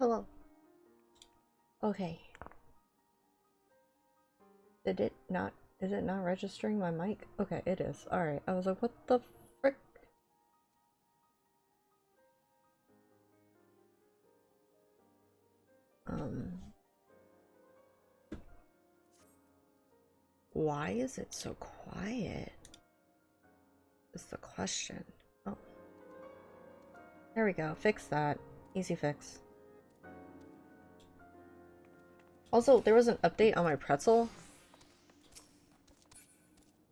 Hello. Okay. Did it not? Is it not registering my mic? Okay, it is. Alright. I was like, what the frick? Why is it so quiet? Is the question. Oh. There we go. Fix that. Easy fix. Also, there was an update on my pretzel.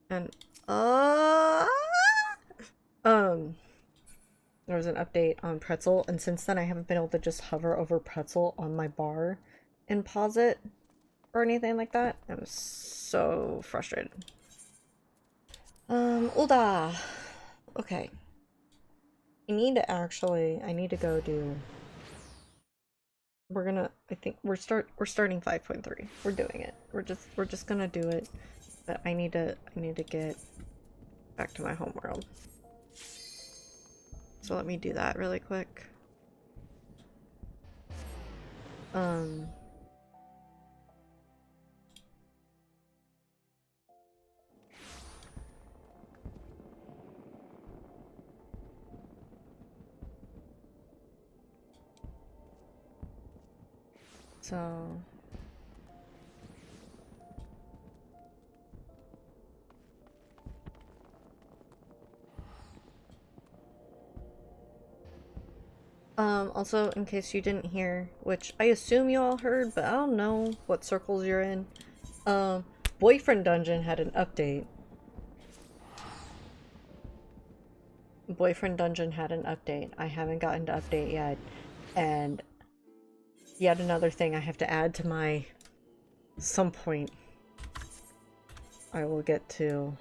And, there was an update on pretzel, and since then I haven't been able to just hover over pretzel on my bar and pause it or anything like that. I'm so frustrated. Ulda! Okay. I need to go do... I think we're starting 5.3. We're doing it. We're just gonna do it. But I need to get back to my homeworld. So let me do that really quick. So... also, in case you didn't hear, which I assume you all heard, but I don't know what circles you're in. Boyfriend Dungeon had an update. Boyfriend Dungeon had an update. I haven't gotten to update yet. And yet another thing I have to add to my... Some point I will get to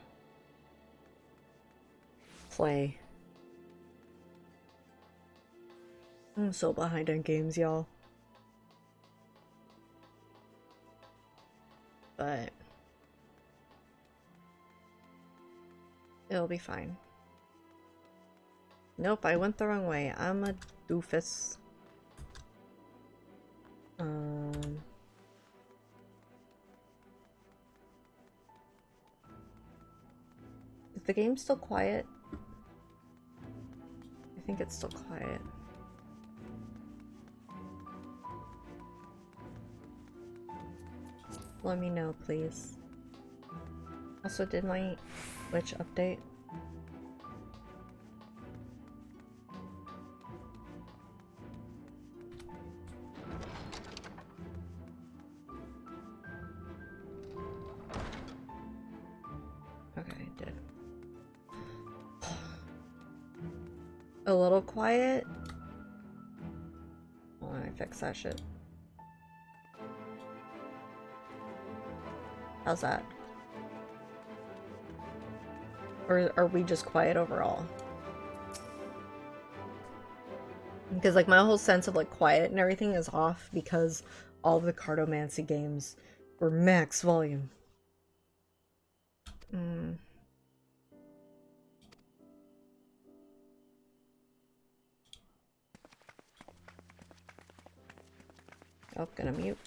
play. I'm so behind on games, y'all. But it'll be fine. Nope, I went the wrong way. I'm a doofus. Is the game still quiet? I think it's still quiet. Let me know, please. Also, did my Twitch update? Okay, it did. A little quiet? Hold on, I fix that shit. How's that? Or are we just quiet overall? Because like my whole sense of like quiet and everything is off because all the cartomancy games were max volume. Oh, gonna mute.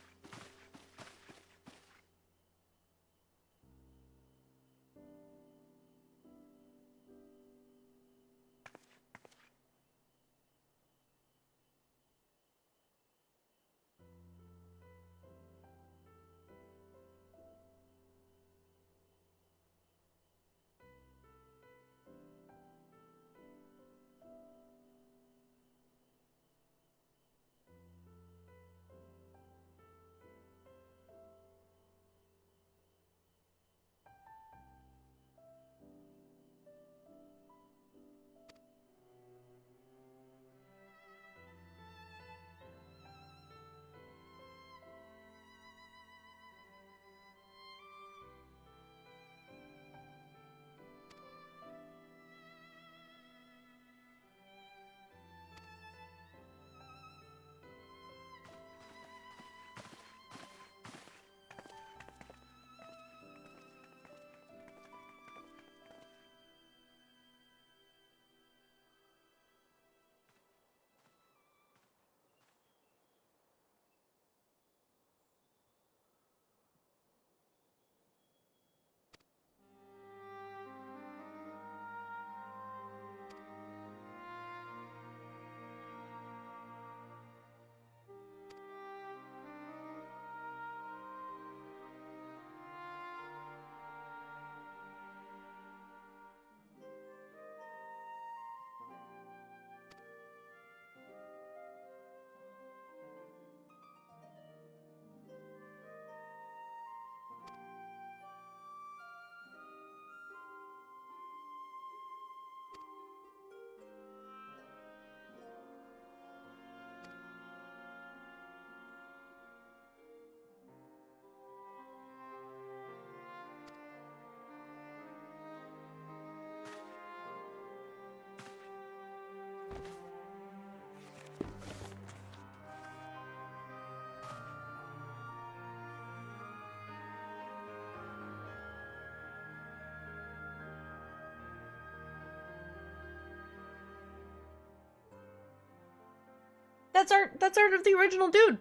That's art of the original dude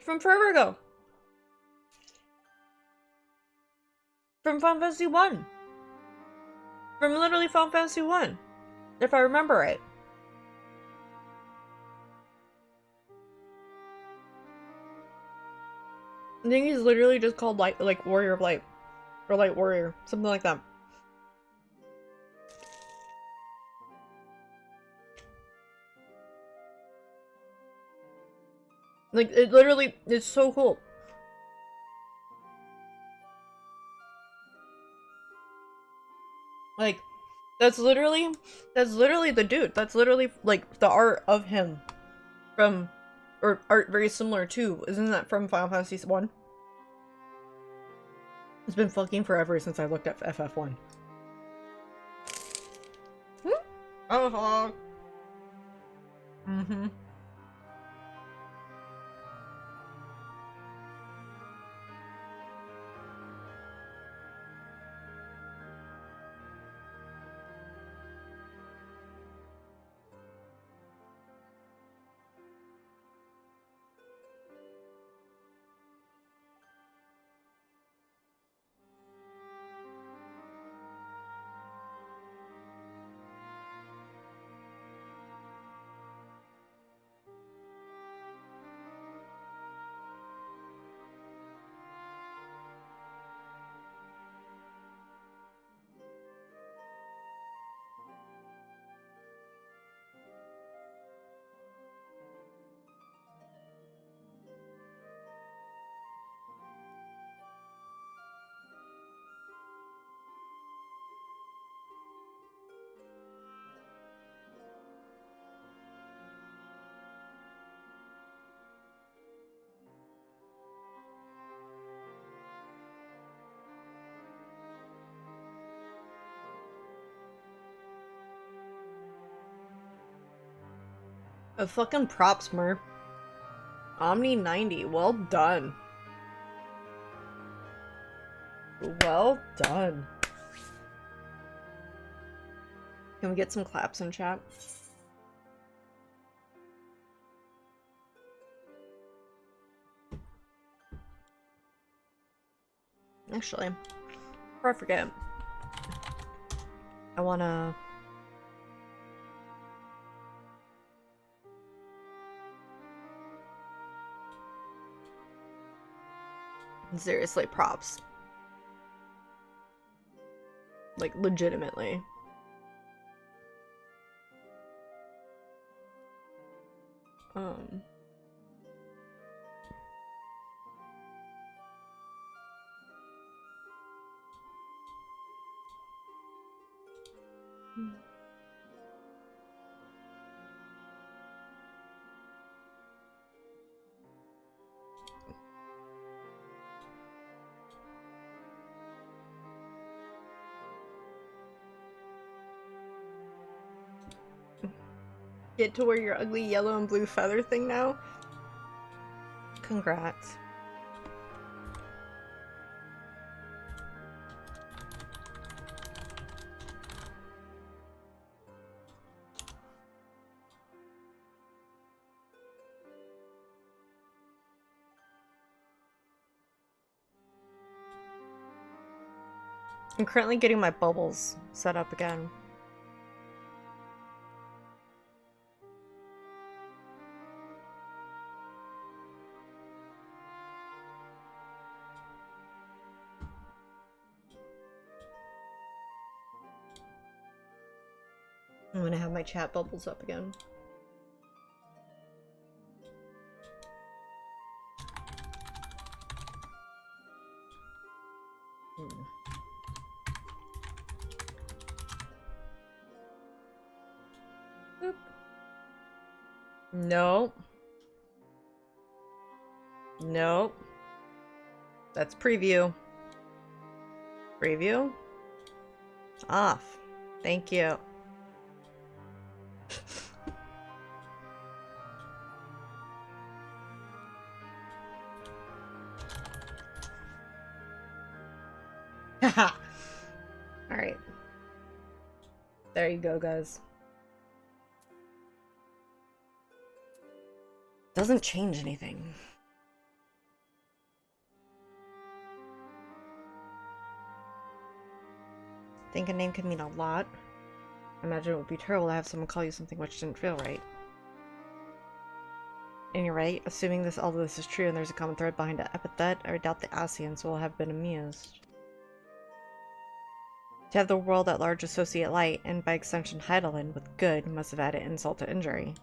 from forever ago. From Final Fantasy 1. From literally Final Fantasy 1. If I remember right. I think he's literally just called like Warrior of Light. Or Light Warrior. Something like that. Like, it literally is so cool. Like, that's literally the dude. That's literally, like, the art of him from, or art very similar to, isn't that from Final Fantasy 1? It's been fucking forever since I looked at FF1. Oh, mm-hmm. A fucking props, Mer. Omni 90, well done. Well done. Can we get some claps in chat? Actually, before I forget, I wanna... Seriously, props. Like, legitimately. Get to wear your ugly yellow and blue feather thing now? Congrats. I'm currently getting my bubbles set up again. I'm gonna have my chat bubbles up again. Boop. No. No. That's preview. Preview? Off. Thank you. Haha. Alright. There you go, guys. Doesn't change anything. Think a name can mean a lot. Imagine it would be terrible to have someone call you something which didn't feel right. And you're right, assuming all of this is true and there's a common thread behind an epithet, I doubt the Asians will have been amused. To have the world at large associate light, and by extension Heidelin, with good must have added insult to injury.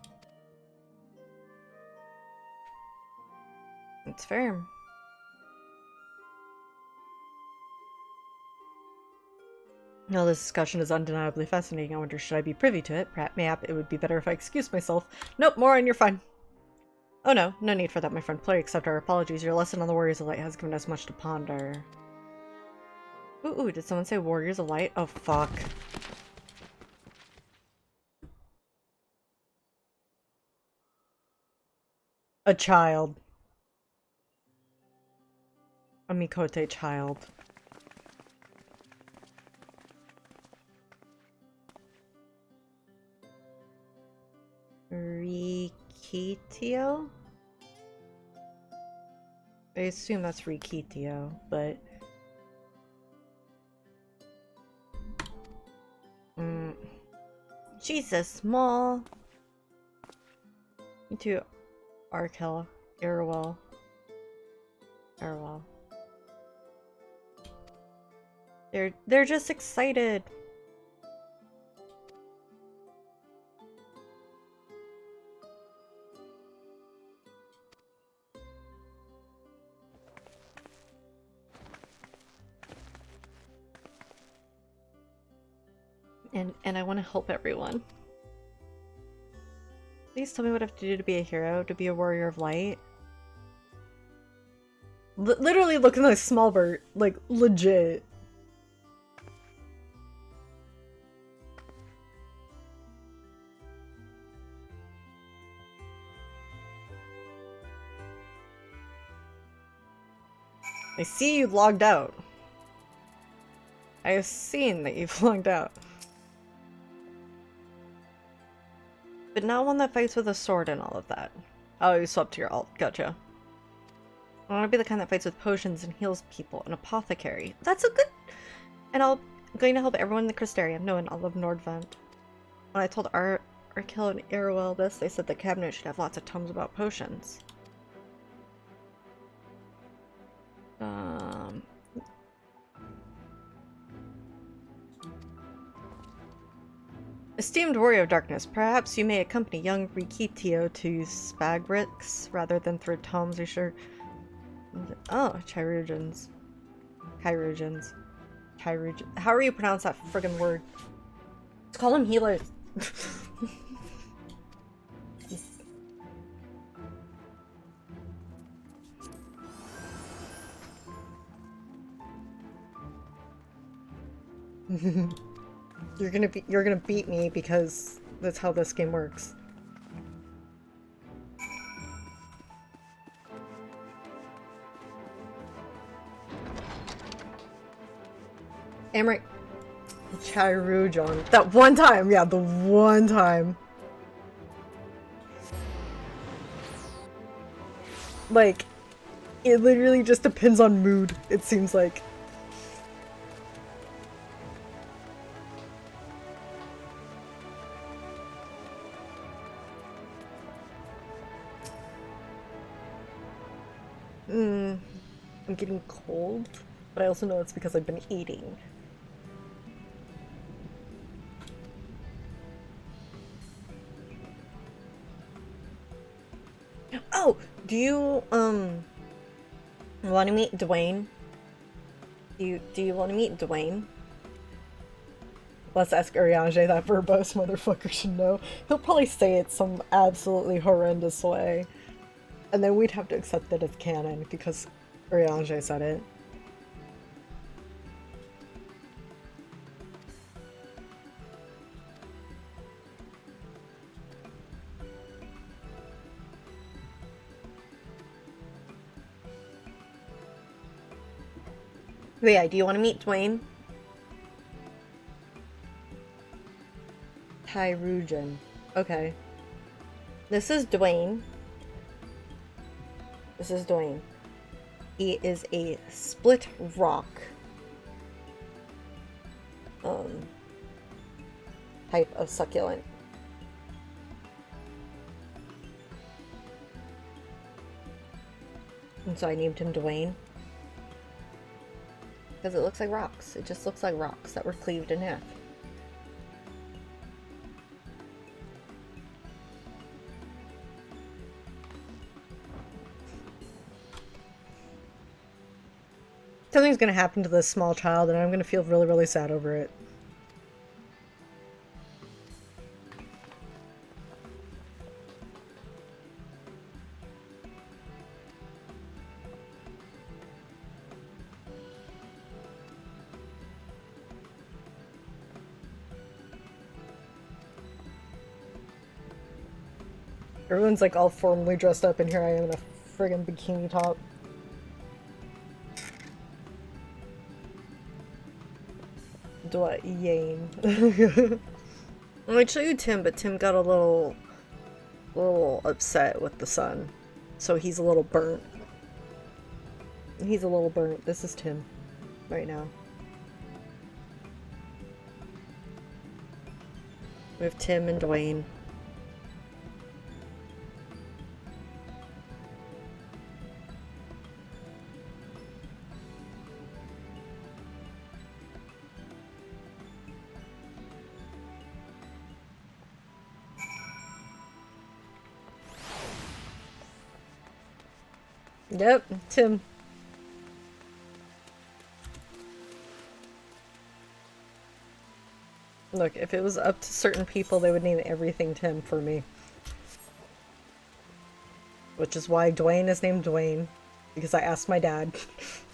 It's fair. No, this discussion is undeniably fascinating. I wonder, should I be privy to it? Mayhap it would be better if I excused myself. Nope, Morin, you're fine. Oh no, no need for that, my friend. Please accept our apologies. Your lesson on the Warriors of Light has given us much to ponder. Ooh, did someone say Warriors of Light? Oh, fuck. A child. A Mikote child. Rikitio? I assume that's Rikitio, but... Jesus, small! Me too. Arkell. Irwell. Irwell. They're just excited! And I want to help everyone. Please tell me what I have to do to be a hero, to be a warrior of light. Literally looking like Smallbert, like legit. I see you logged out. I have seen that you've logged out. But not one that fights with a sword and all of that. Oh, you swapped to your alt. Gotcha. I want to be the kind that fights with potions and heals people. An apothecary. That's a good... And I'm going to help everyone in the Crystarium. No, and all of Nordvent. When I told Arkell and Irwell this, they said the cabinet should have lots of tomes about potions. Esteemed warrior of darkness, perhaps you may accompany young Rikitio to Spagrix rather than through tomes. Are you sure? Oh, Chirurgeons. Chirurgeons. Chirurgeons. How are you pronounce that friggin' word? Let's call them healers. You're gonna beat me because that's how this game works. Amric Chirujon. That one time, yeah, the one time. Like, it literally just depends on mood, it seems like. I'm getting cold, but I also know it's because I've been eating. Oh, do you want to meet Dwayne? Do you want to meet Dwayne? Let's ask Urianger, that verbose motherfucker should know. He'll probably say it some absolutely horrendous way. And then we'd have to accept it as canon because Urianger said it. But yeah, do you want to meet Dwayne? Tyrujan. Okay. This is Dwayne. This is Dwayne. He is a split rock type of succulent. And so I named him Dwayne. Because it looks like rocks. It just looks like rocks that were cleaved in half. Something's gonna happen to this small child and I'm gonna feel really, really sad over it. Everyone's like all formally dressed up and here I am in a friggin' bikini top. Dwayne. I'd show you Tim, but Tim got a little upset with the sun. So he's a little burnt. He's a little burnt. This is Tim right now. We have Tim and Dwayne. Yep, Tim. Look, if it was up to certain people, they would name everything Tim for me. Which is why Dwayne is named Dwayne. Because I asked my dad.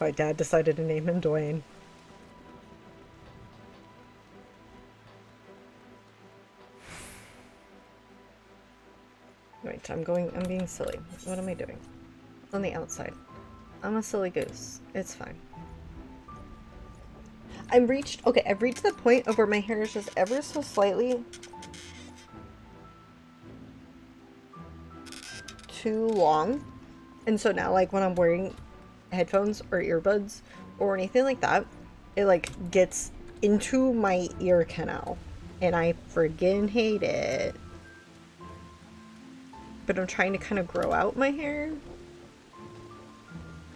My dad decided to name him Dwayne. Wait, I'm being silly. What am I doing? On the outside. I'm a silly goose. It's fine. I've reached the point of where my hair is just ever so slightly too long. And so now, like, when I'm wearing headphones or earbuds or anything like that, it, like, gets into my ear canal. And I friggin' hate it. But I'm trying to kind of grow out my hair.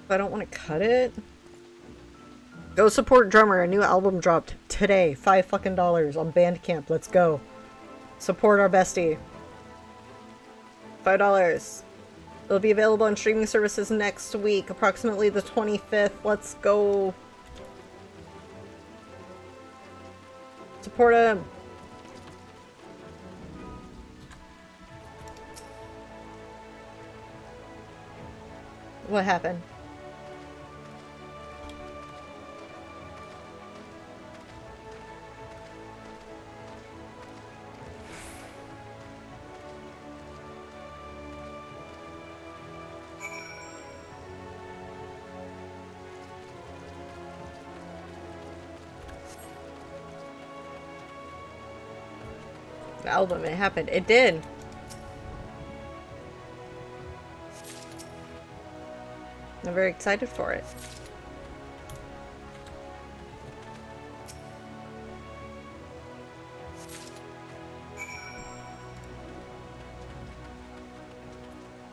But I don't want to cut it. Go support Drummer. A new album dropped today. $5 fucking on Bandcamp. Let's go. Support our bestie. $5. It'll be available on streaming services next week, approximately the 25th. Let's go. Support him. What happened? The album, it happened. It did. I'm very excited for it.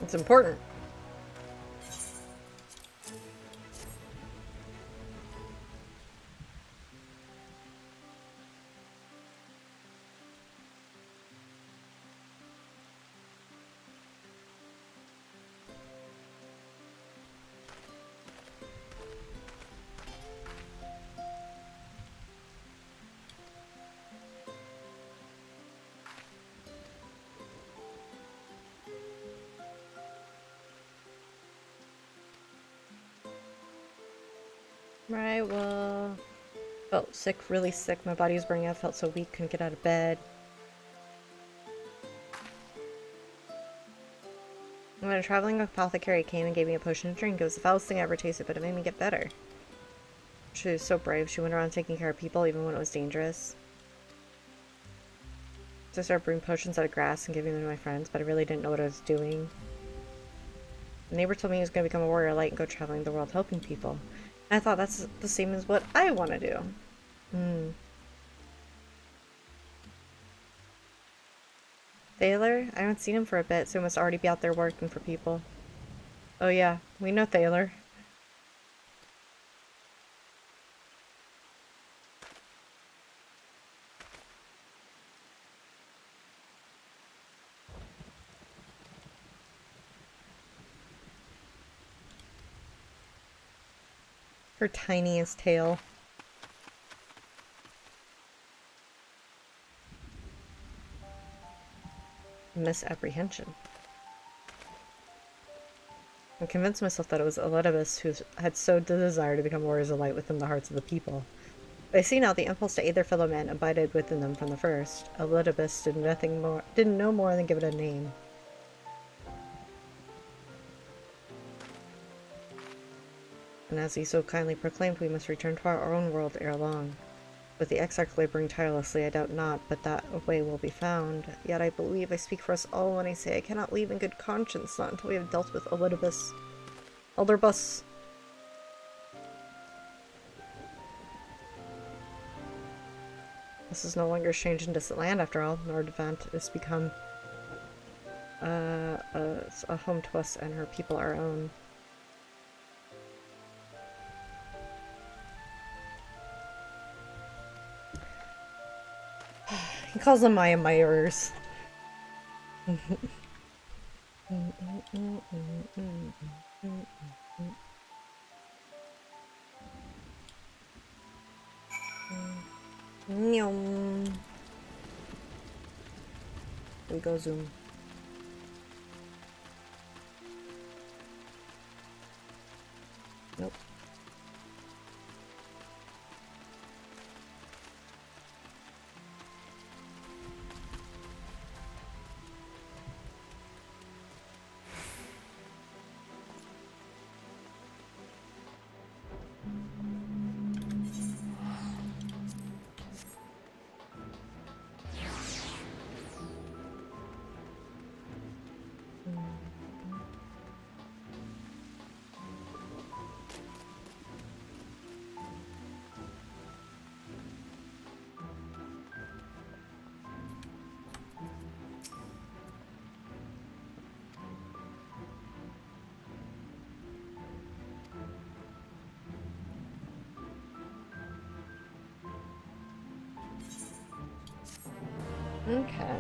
It's important. Right, well... Felt sick, really sick. My body was burning out. Felt so weak, couldn't get out of bed. When a traveling apothecary came and gave me a potion to drink, it was the foulest thing I ever tasted, but it made me get better. She was so brave. She went around taking care of people even when it was dangerous. So I started brewing potions out of grass and giving them to my friends, but I really didn't know what I was doing. A neighbor told me he was going to become a warrior light and go traveling the world helping people. And I thought that's the same as what I want to do. Thaler? I haven't seen him for a bit, so he must already be out there working for people. Oh yeah, we know Thaler. Her tiniest tail. Misapprehension. I convinced myself that it was Elidibus who had sowed the desire to become warriors of light within the hearts of the people. But I see now the impulse to aid their fellow man abided within them from the first. Elidibus didn't know more than give it a name. And as he so kindly proclaimed, we must return to our own world ere long. With the Exarch laboring tirelessly, I doubt not, but that a way will be found. Yet I believe I speak for us all when I say I cannot leave in good conscience, not until we have dealt with Elidibus. Elderbus. This is no longer strange and distant land, after all. Nordvant has become a home to us, and her people our own. He calls them my admirers. We go zoom. Nope. Okay.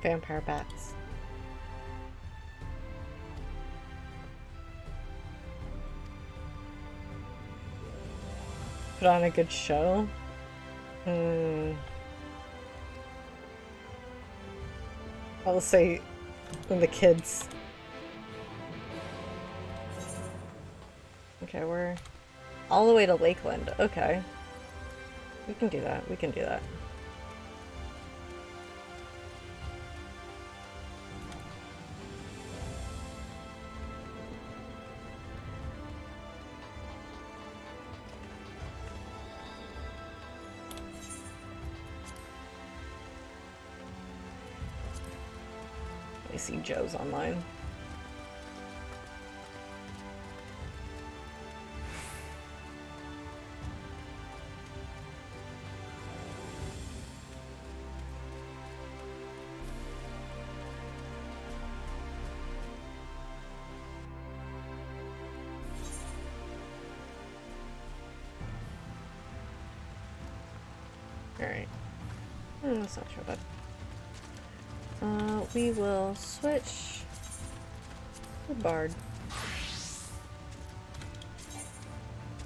Vampire bats. Put on a good show? I'll say when the kids. Okay, we're all the way to Lakeland. Okay. We can do that. We can do that. I see Joe's online. Alright. That's not sure, but we will switch to Bard.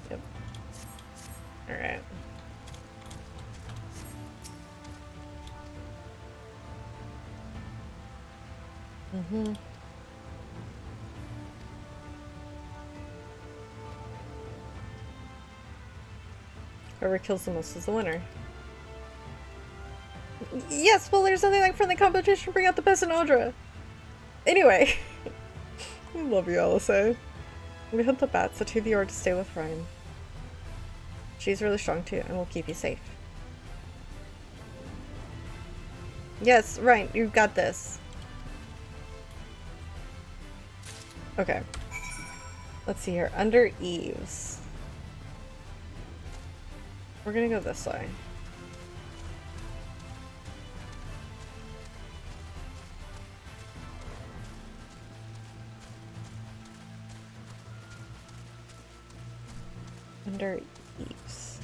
Yep. Alright. Whoever kills the most is the winner. Yes, well, there's nothing like friendly competition to bring out the best in Audra. Anyway. I love you, Alice. We hunt the bats, so to the order to stay with Ryan. She's really strong too, and will keep you safe. Yes, right, you've got this. Okay. Let's see here. Under eaves. We're gonna go this way. Under eaves.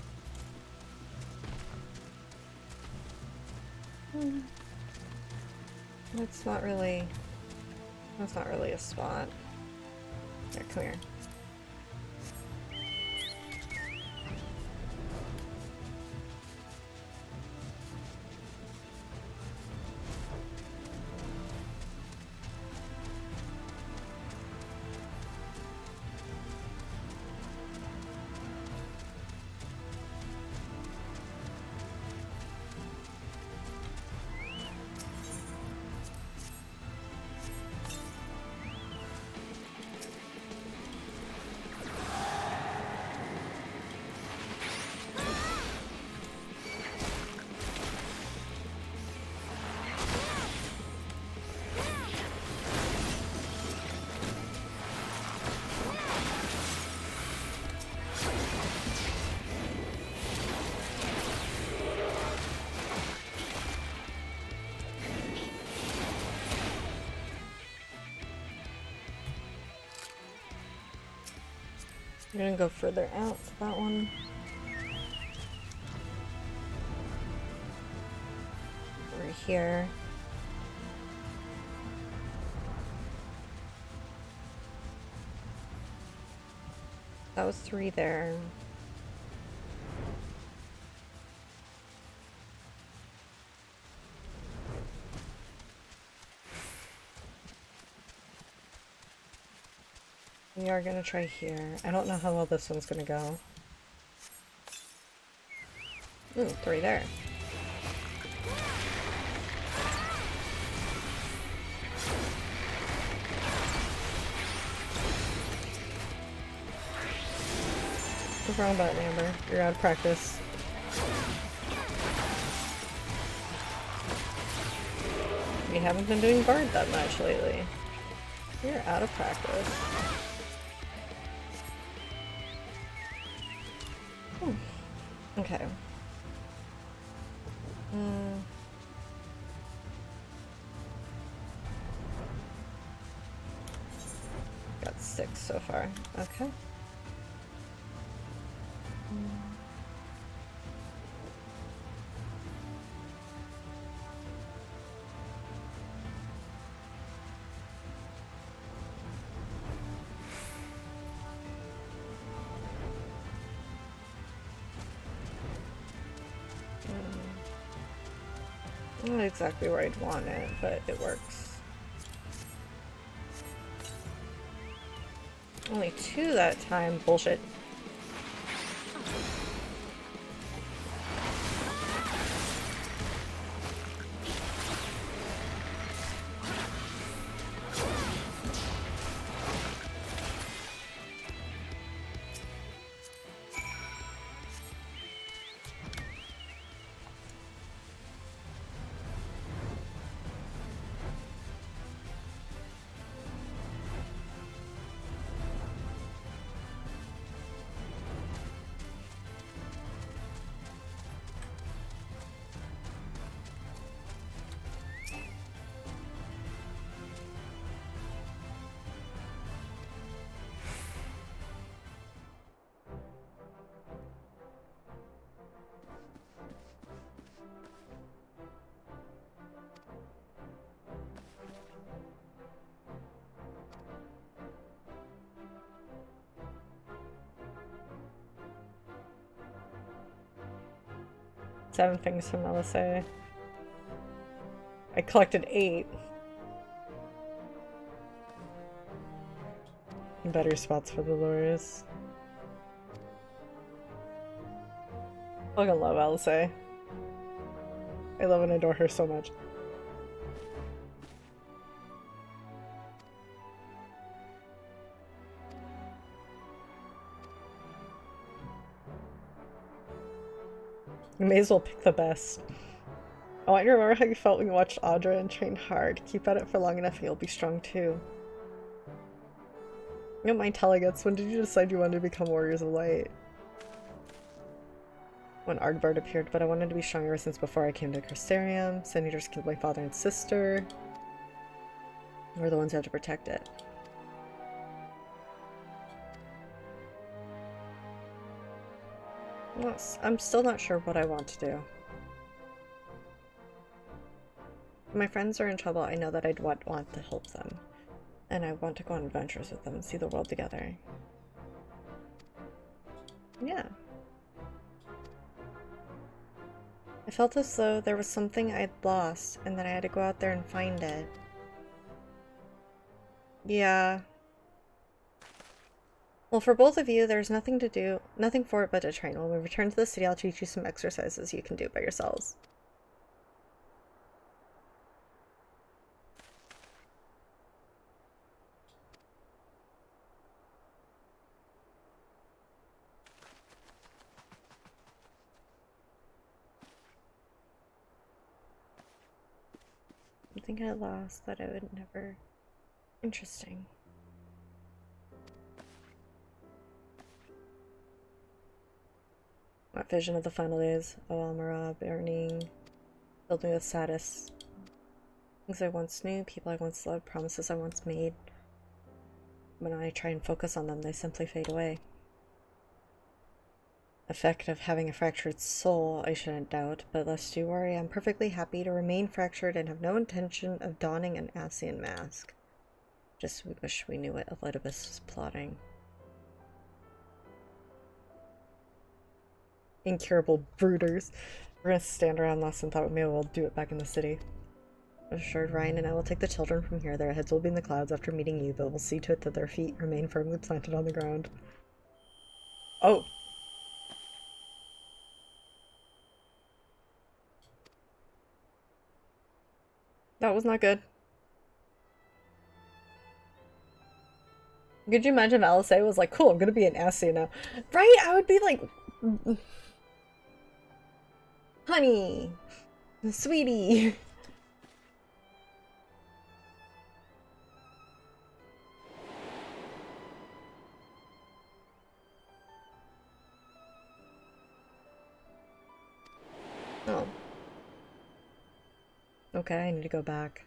That's not really a spot. Here, come here. I'm gonna go further out for that one. Over here. That was 3 there. We are gonna try here. I don't know how well this one's gonna go. Ooh, 3 there. What's wrong about it, Amber? You're out of practice. We haven't been doing Bard that much lately. You're out of practice. Okay. Got 6 so far. Okay. Not exactly where I'd want it, but it works. Only 2 that time. Bullshit. Seven things from LSA. I collected 8. Better spots for the lures. I fucking love LSA. I love and adore her so much. You may as well pick the best. I want you to remember how you felt when you watched Audra and trained hard. Keep at it for long enough and you'll be strong too. You don't mind telling us, when did you decide you wanted to become Warriors of Light? When Ardbard appeared, but I wanted to be strong ever since before I came to Crystarium. Sun Eaters killed my father and sister. We're the ones who have to protect it. I'm still not sure what I want to do. If my friends are in trouble, I know that I'd want to help them. And I want to go on adventures with them and see the world together. Yeah. I felt as though there was something I'd lost, and that I had to go out there and find it. Yeah. Well, for both of you, there's nothing to do, nothing for it but to train. When we return to the city, I'll teach you some exercises you can do by yourselves. Something I lost that I would never... Interesting. What vision of the final days? Oh, Amara, burning, filled me with saddest. Things I once knew, people I once loved, promises I once made. When I try and focus on them, they simply fade away. Effect of having a fractured soul, I shouldn't doubt, but lest you worry, I'm perfectly happy to remain fractured and have no intention of donning an Ascian mask. Just wish we knew what Elidibus was plotting. Incurable brooders. We're gonna stand around less and thought maybe we'll do it back in the city. Assured, Ryan and I will take the children from here. Their heads will be in the clouds after meeting you, but we'll see to it that their feet remain firmly planted on the ground. Oh! That was not good. Could you imagine if LSA was like, cool, I'm gonna be an Ascian now. Right? I would be like... Honey! Sweetie! Oh. Okay, I need to go back.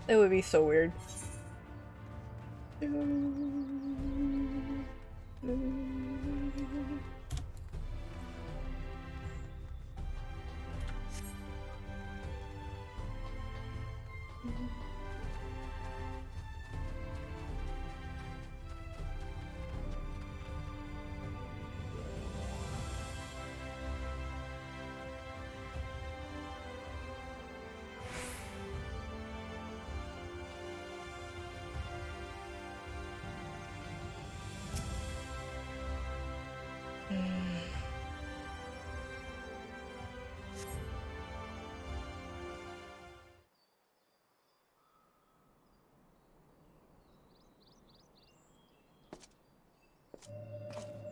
It would be so weird.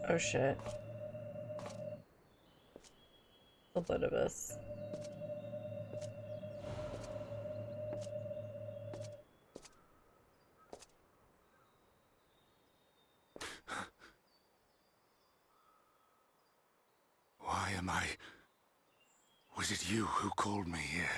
Oh shit. A bit of us. Why am I... Was it you who called me here?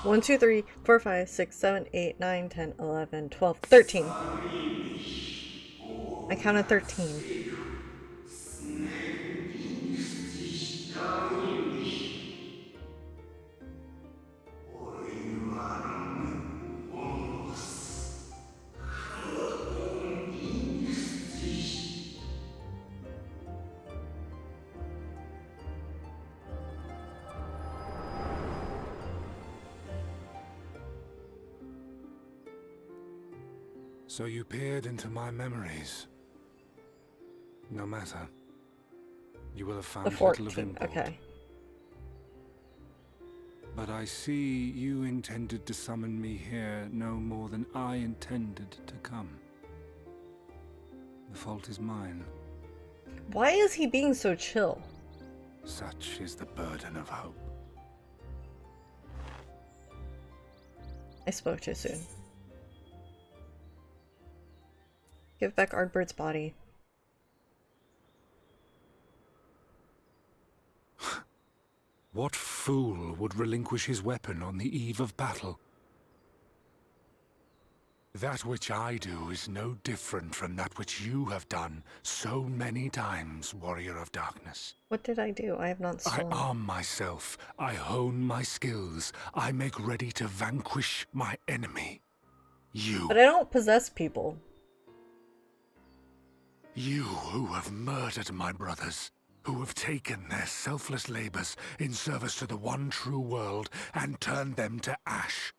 One, 2, 3, 4, 5, 6, 7, 8, 9, 10, 11, 12, 13. I counted 13. So you peered into my memories. No matter. You will have The found 14th. little of import. Okay. But I see you intended to summon me here no more than I intended to come. The fault is mine. Why is he being so chill? Such is the burden of hope. I spoke too soon. Give back Ardbird's body. What fool would relinquish his weapon on the eve of battle? That which I do is no different from that which you have done so many times, Warrior of Darkness. What did I do? I have not stolen. I arm myself, I hone my skills, I make ready to vanquish my enemy. You. But I don't possess people. You who have murdered my brothers, who have taken their selfless labors in service to the one true world and turned them to ash.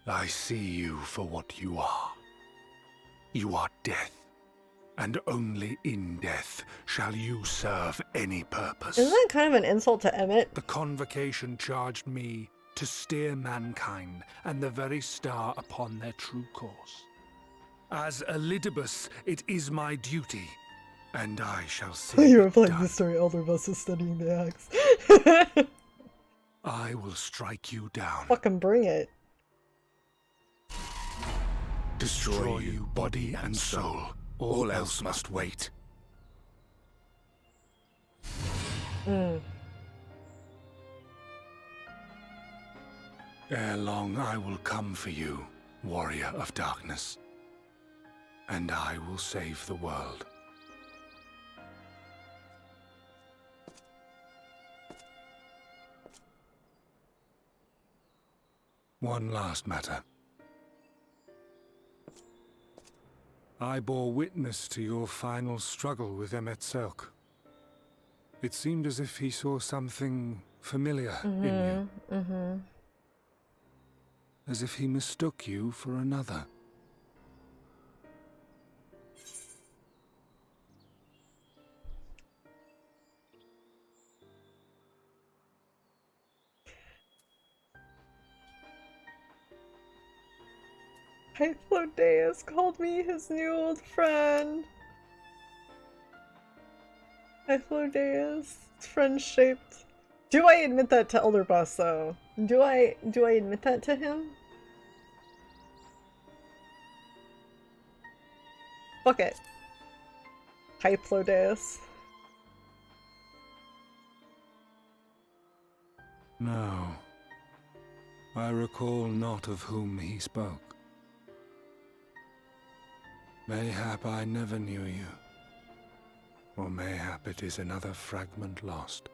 I see you for what you are. You are death, and only in death shall you serve any purpose. Isn't that kind of an insult to Emmett? The Convocation charged me to steer mankind and the very star upon their true course. As Elidibus, it is my duty, and I shall see You were it playing done. the story Elderbus is studying the axe. I will strike you down. Fucking bring it. Destroy you body and soul. All else must wait. Ere long I will come for you, Warrior of Darkness. And I will save the world. One last matter. I bore witness to your final struggle with Emmett Selk. It seemed as if he saw something familiar in you. As if he mistook you for another. Hyplodeus called me his new old friend. Hyplodeus, it's friend-shaped. Do I admit that to Elderbus though? Do I admit that to him? Fuck it. Hyplodeus. No. I recall not of whom he spoke. Mayhap I never knew you. Or mayhap it is another fragment lost.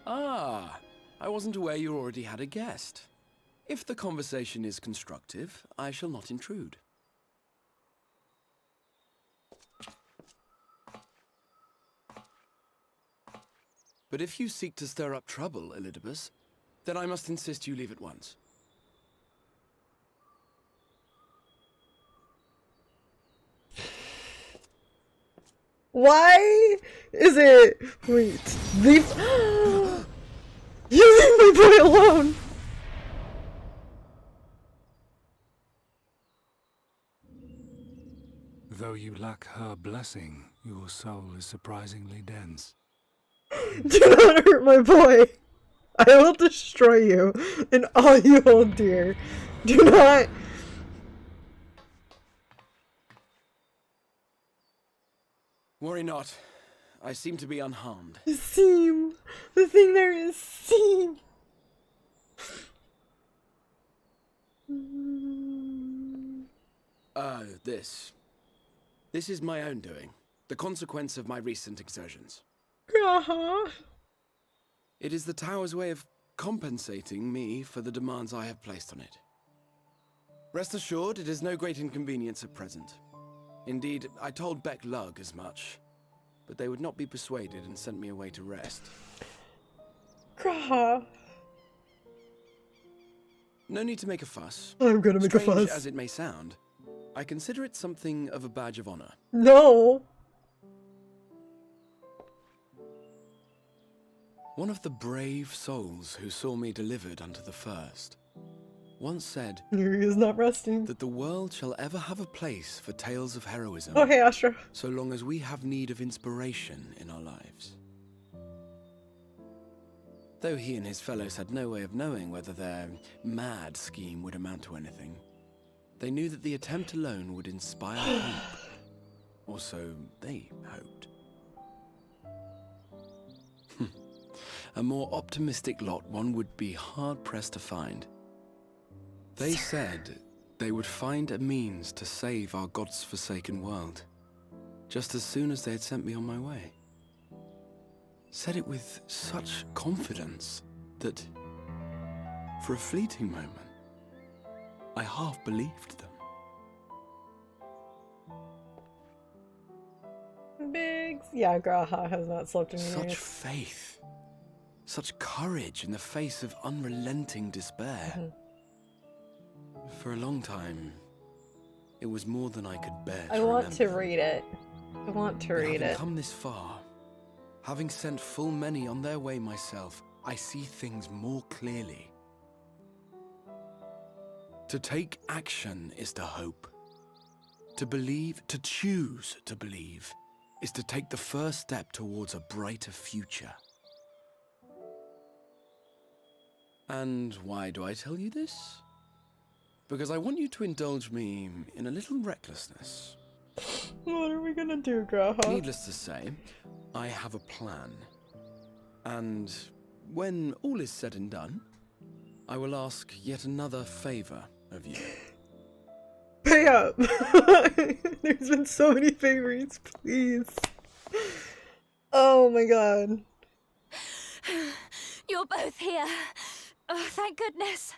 Ah, I wasn't aware you already had a guest. If the conversation is constructive, I shall not intrude. But if you seek to stir up trouble, Elidibus, then I must insist you leave at once. Why is it? Wait, leave. You leave my boy alone. Though you lack her blessing, your soul is surprisingly dense. Do not hurt my boy. I will destroy you and all you hold dear. Do not. Worry not. I seem to be unharmed. Seam. The thing there is seam. This is my own doing. The consequence of my recent exertions. Uh-huh. It is the tower's way of compensating me for the demands I have placed on it. Rest assured, it is no great inconvenience at present. Indeed, I told Beck Lug as much, but they would not be persuaded and sent me away to rest. Graha. No need to make a fuss. I'm gonna make a Strange fuss. as it may sound, I consider it something of a badge of honor. No! One of the brave souls who saw me delivered unto the first once said Here he is not resting. that the world shall ever have a place for tales of heroism, Oh, hey, Astra. so long as we have need of inspiration in our lives. Though he and his fellows had no way of knowing whether their mad scheme would amount to anything, they knew that the attempt alone would inspire hope. Or so they hoped. A more optimistic lot one would be hard-pressed to find. They said they would find a means to save our God's forsaken world, just as soon as they had sent me on my way. Said it with such confidence that, for a fleeting moment, I half believed them. Biggs. Yeah, Graha has not slept in Such years. faith, such courage in the face of unrelenting despair. For a long time, it was more than I could bear to I want to remember. read it. I want to But read having it. come this far, having sent full many on their way myself, I see things more clearly. To take action is to hope. To believe, to choose to believe, is to take the first step towards a brighter future. And why do I tell you this? Because I want you to indulge me in a little recklessness. What are we gonna do, Graha? Needless to say, I have a plan. And when all is said and done, I will ask yet another favor of you. Pay up! There's been so many favorites, please. Oh my god. You're both here. Oh, thank goodness.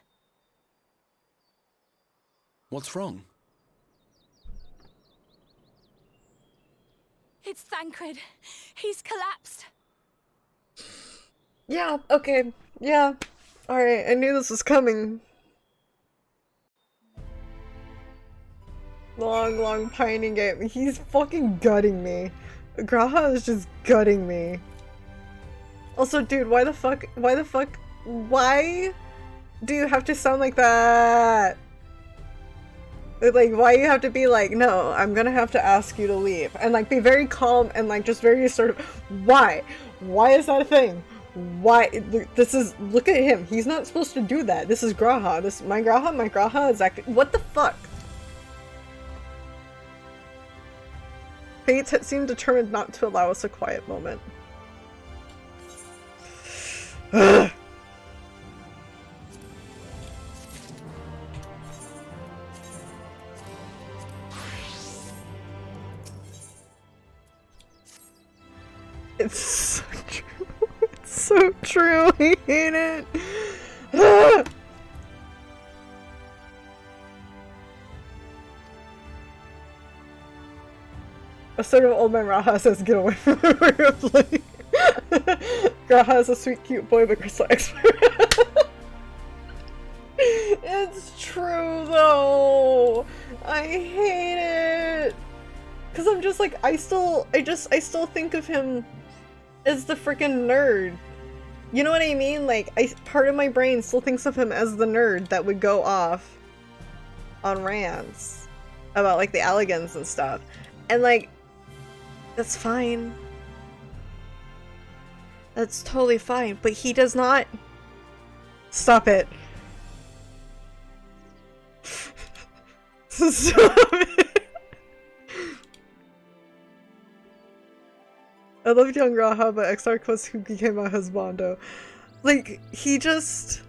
What's wrong? It's Thancred. He's collapsed. Yeah, okay. Yeah. Alright, I knew this was coming. Long pining game. He's fucking gutting me. Graha is just gutting me. Also, dude, why do you have to sound like that? Like, why you have to be like, no, I'm gonna have to ask you to leave. And like, be very calm and like, just very sort of, why? Why is that a thing? Why? Look at him. He's not supposed to do that. This is Graha. My Graha is acting, what the fuck? Fates had seemed determined not to allow us a quiet moment. Ugh. It's so true. It's so true. I hate it. Ugh. A sort of old man Raha says, get away from her way of life. Graha is a sweet, cute boy, but Crystal expert. It's true, though. I hate it. Cause I'm just like, I still think of him as the freaking nerd. You know what I mean? Like, part of my brain still thinks of him as the nerd that would go off on rants about like the Alligans and stuff. And like, that's fine. That's totally fine, but he does not. Stop it. Stop it. I loved young Raha, but Exarch was who became my husbando. Like, he just...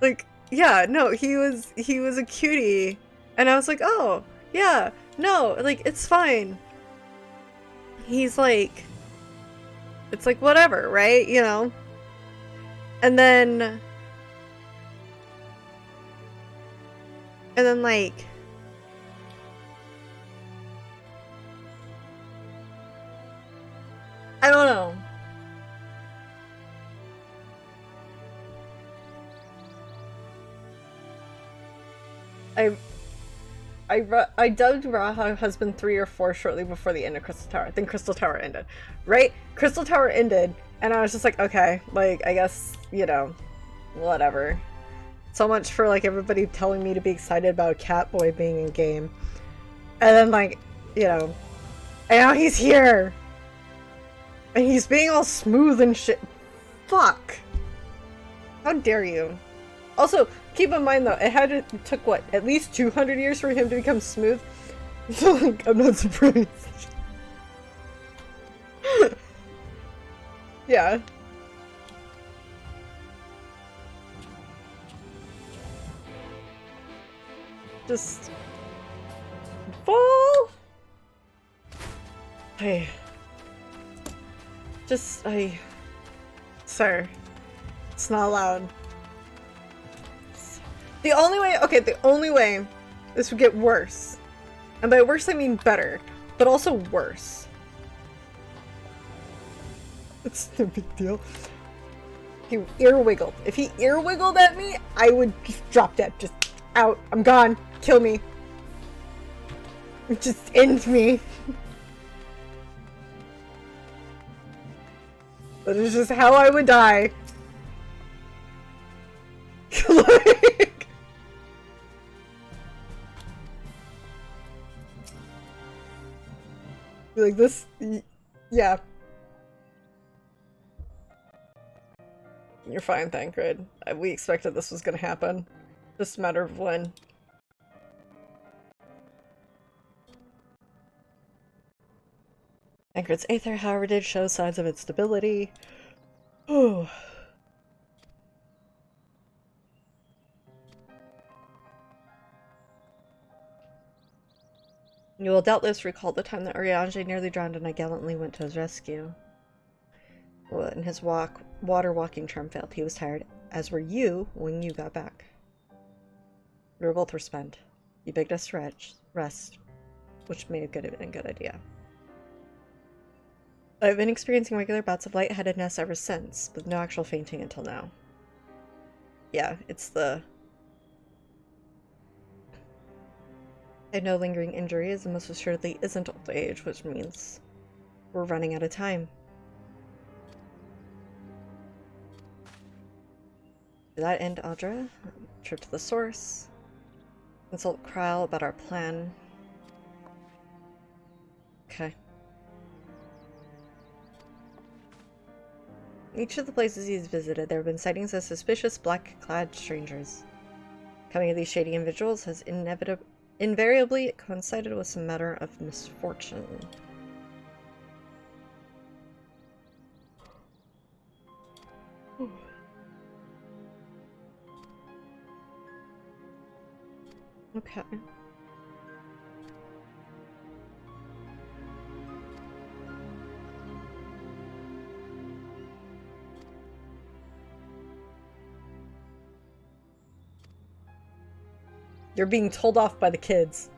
Like, yeah, no, he was a cutie. And I was like, oh, yeah, no, like, it's fine. He's like... It's like, whatever, right? You know? And then, like... I don't know. I dubbed Raha Husband 3 or 4 shortly before the end of Crystal Tower. Then Crystal Tower ended. Right? Crystal Tower ended, and I was just like, okay, like, I guess, you know, whatever. So much for, like, everybody telling me to be excited about Catboy being in game. And then, like, you know, and now he's here! And he's being all smooth and shit. Fuck! How dare you? Also, keep in mind though, it took what, at least 200 years for him to become smooth? So, like, I'm not surprised. Yeah. Just... fall? Hey. Just, Sir. It's not allowed. The only way, okay, the only way this would get worse, and by worse I mean better, but also worse. It's no big deal. He ear wiggled. If he ear wiggled at me, I would just drop dead. Just out. I'm gone. Kill me. Just end me. That is just how I would die. Like... Like this, yeah. You're fine, Thancred. We expected this was gonna happen. Just a matter of when. Thancred's Aether, however, did show signs of instability. Oh. You will doubtless recall the time that Urianger nearly drowned and I gallantly went to his rescue. When his water walking charm failed, he was tired, as were you when you got back. We were both spent. You begged us to rest, which may have been a good idea. I've been experiencing regular bouts of lightheadedness ever since, with no actual fainting until now. Yeah, it's the... I have no lingering injuries, and most assuredly isn't old age, which means we're running out of time. To that end, Audra, trip to the source, consult Krile about our plan. Okay. Each of the places he's visited, there have been sightings of suspicious black-clad strangers. Coming of these shady individuals has invariably coincided with some matter of misfortune. Okay. You're being told off by the kids.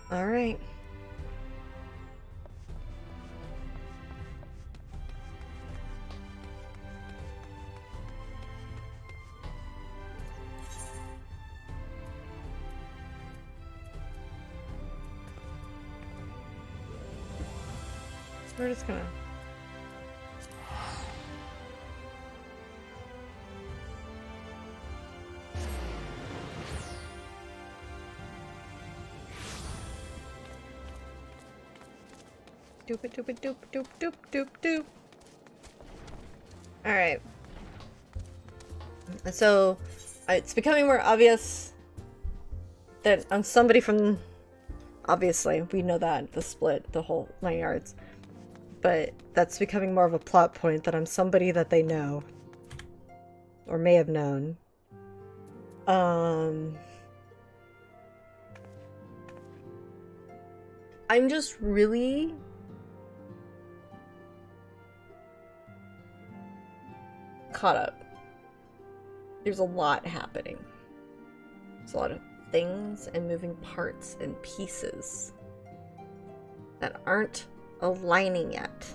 All right. We're just gonna... doop it doop it doop doop doop doop doop. Alright. So, it's becoming more obvious that I'm somebody from... Obviously, we know that, the split, the whole 9 yards. But that's becoming more of a plot point that I'm somebody that they know. Or may have known. I'm just really... caught up. There's a lot happening. There's a lot of things and moving parts and pieces that aren't aligning yet.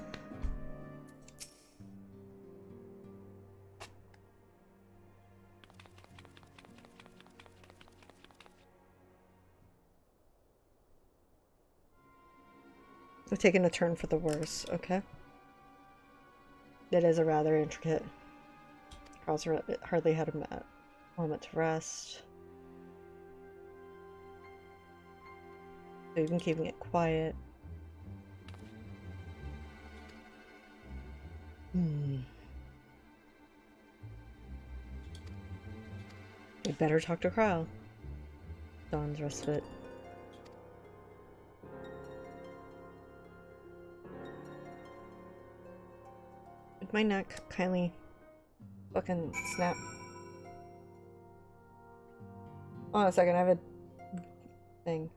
We're taking a turn for the worse, okay? It is a rather intricate. Carl's hardly had a moment to rest. Even keeping it quiet. We better talk to Kyle. Dawn's respite. Would my neck kindly fucking snap? Hold on a second, I have a thing.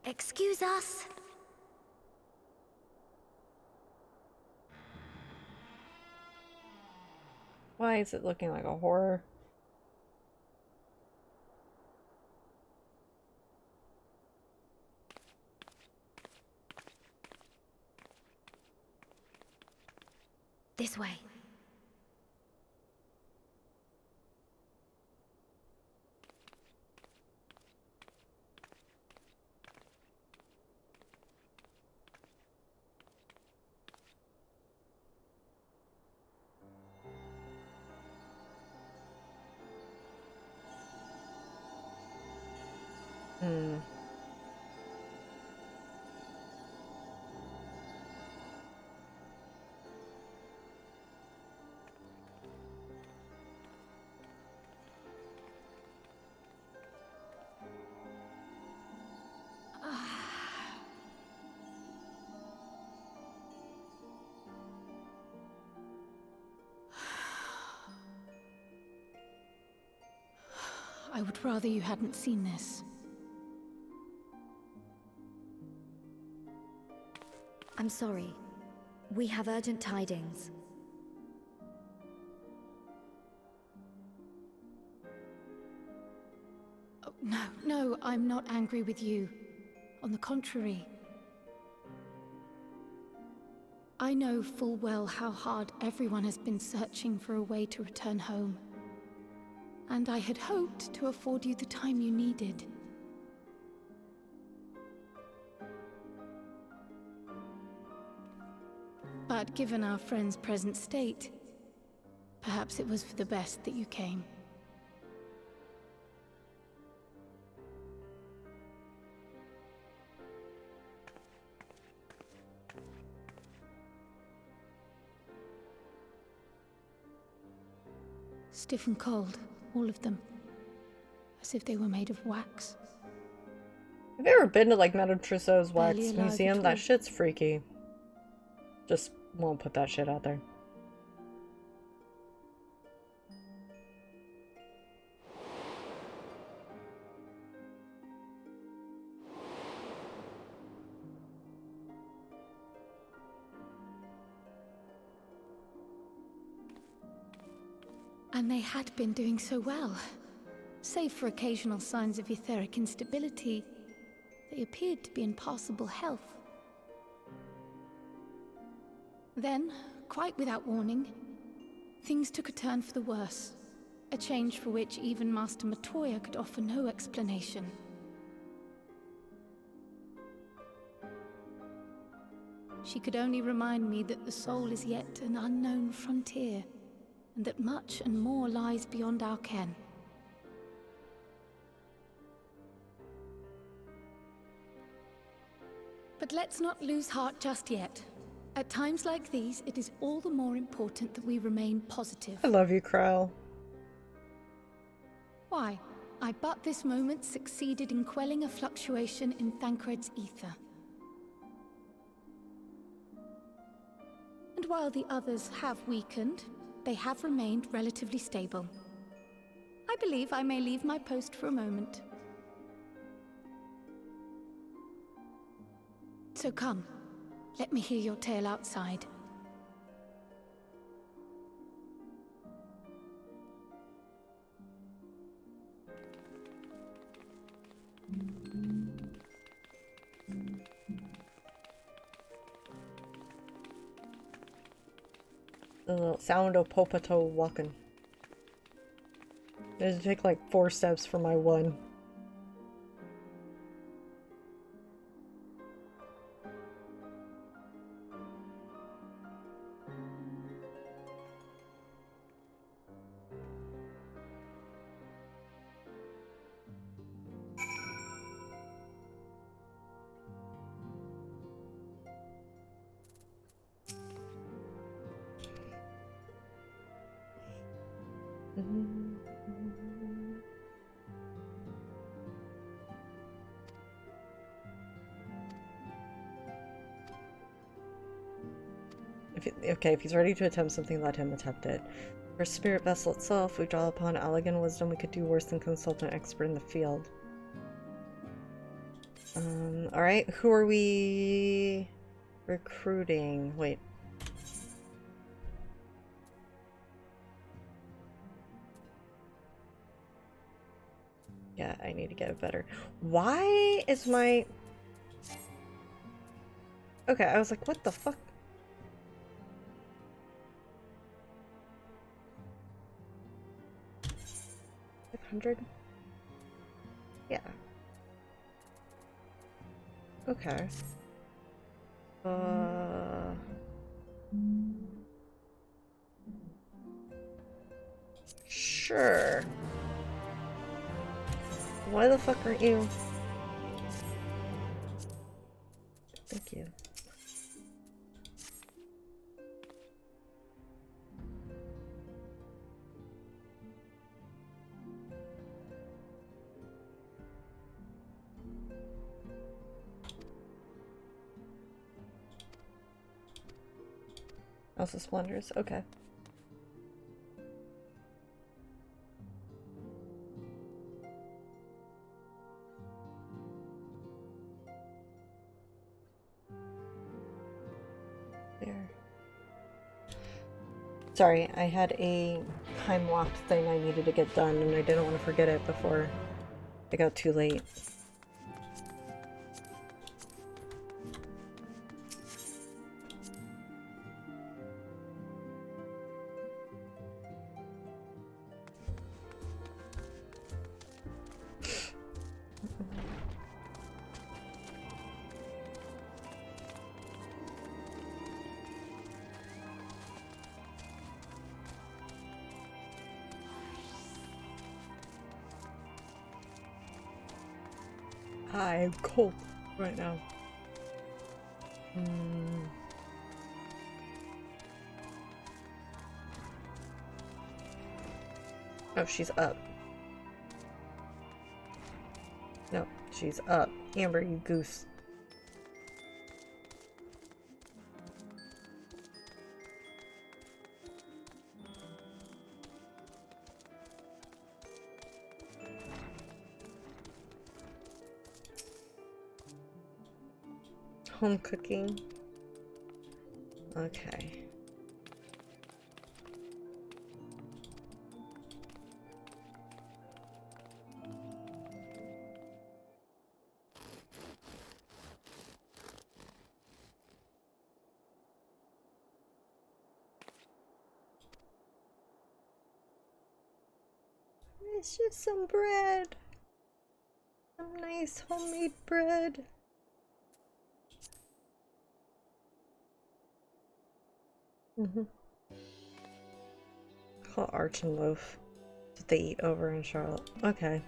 Excuse us. Why is it looking like a horror? This way. I would rather you hadn't seen this. I'm sorry. We have urgent tidings. Oh, no, I'm not angry with you. On the contrary. I know full well how hard everyone has been searching for a way to return home. And I had hoped to afford you the time you needed. But given our friend's present state, perhaps it was for the best that you came. Stiff and cold, all of them. As if they were made of wax. Have you ever been to like Madame Tussauds Wax Barely alive Museum? at That all. shit's freaky. Just won't put that shit out there. And they had been doing so well. Save for occasional signs of etheric instability, they appeared to be in passable health. Then, quite without warning, things took a turn for the worse. A change for which even Master Matoya could offer no explanation. She could only remind me that the soul is yet an unknown frontier, and that much and more lies beyond our ken. But let's not lose heart just yet. At times like these, it is all the more important that we remain positive. I love you, Krell. Why? I but this moment succeeded in quelling a fluctuation in Thancred's ether. And while the others have weakened, they have remained relatively stable. I believe I may leave my post for a moment. So come, let me hear your tale outside. The little sound of Popato walking. It would take like 4 steps for my one. Okay, if he's ready to attempt something, let him attempt it. For spirit vessel itself, we draw upon elegant wisdom. We could do worse than consult an expert in the field. Alright, who are we recruiting? Wait. Yeah, I need to get it better. Why is my... Okay, I was like, what the fuck? 500? Yeah. Okay. Sure. Why the fuck aren't you? Thank you. Also splendors, okay. There. Sorry, I had a time lock thing I needed to get done and I didn't want to forget it before it got too late. I'm cold right now. Oh, she's up. No, she's up. Amber, you goose. Home cooking. Okay. It's just some bread. Some nice homemade bread. Call Arch and Loaf. That's what they eat over in Charlotte. Okay.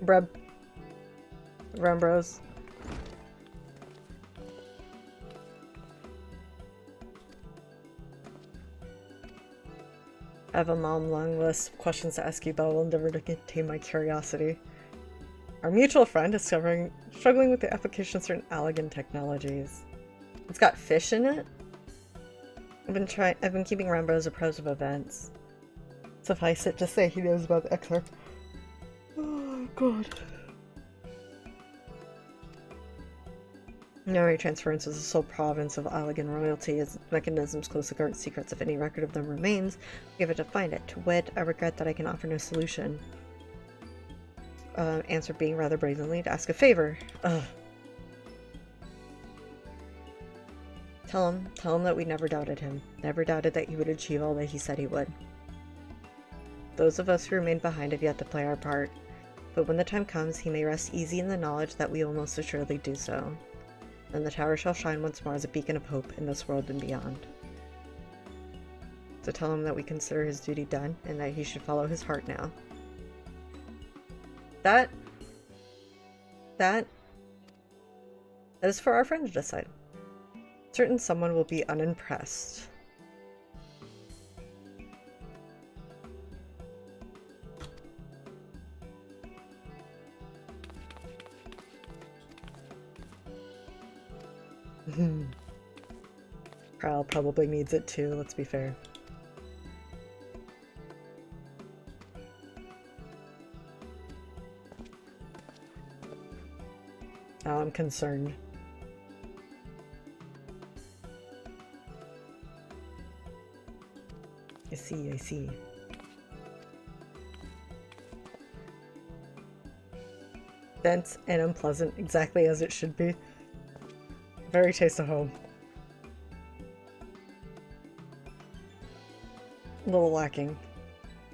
Breb. Rembros. I have a long list of questions to ask you, but I will endeavor to contain my curiosity. Our mutual friend is struggling with the application of certain Allegan technologies. It's got fish in it? I've been keeping Rembros apprised of events. Suffice it to say he knows about the Exarch. Oh god. Memory transference is the sole province of Allegan royalty, as mechanisms closely guard secrets. If any record of them remains, give it to find it. To wit, I regret that I can offer no solution. Answer being rather brazenly to ask a favor. Ugh. Tell him that we never doubted him. Never doubted that he would achieve all that he said he would. Those of us who remain behind have yet to play our part, but when the time comes, he may rest easy in the knowledge that we will most assuredly do so. Then the tower shall shine once more as a beacon of hope in this world and beyond. So tell him that we consider his duty done, and that he should follow his heart now. That is for our friend to decide. Certain someone will be unimpressed. Kyle probably needs it too, let's be fair. Now I'm concerned. I see. Dense and unpleasant, exactly as it should be. Very taste of home. A little lacking.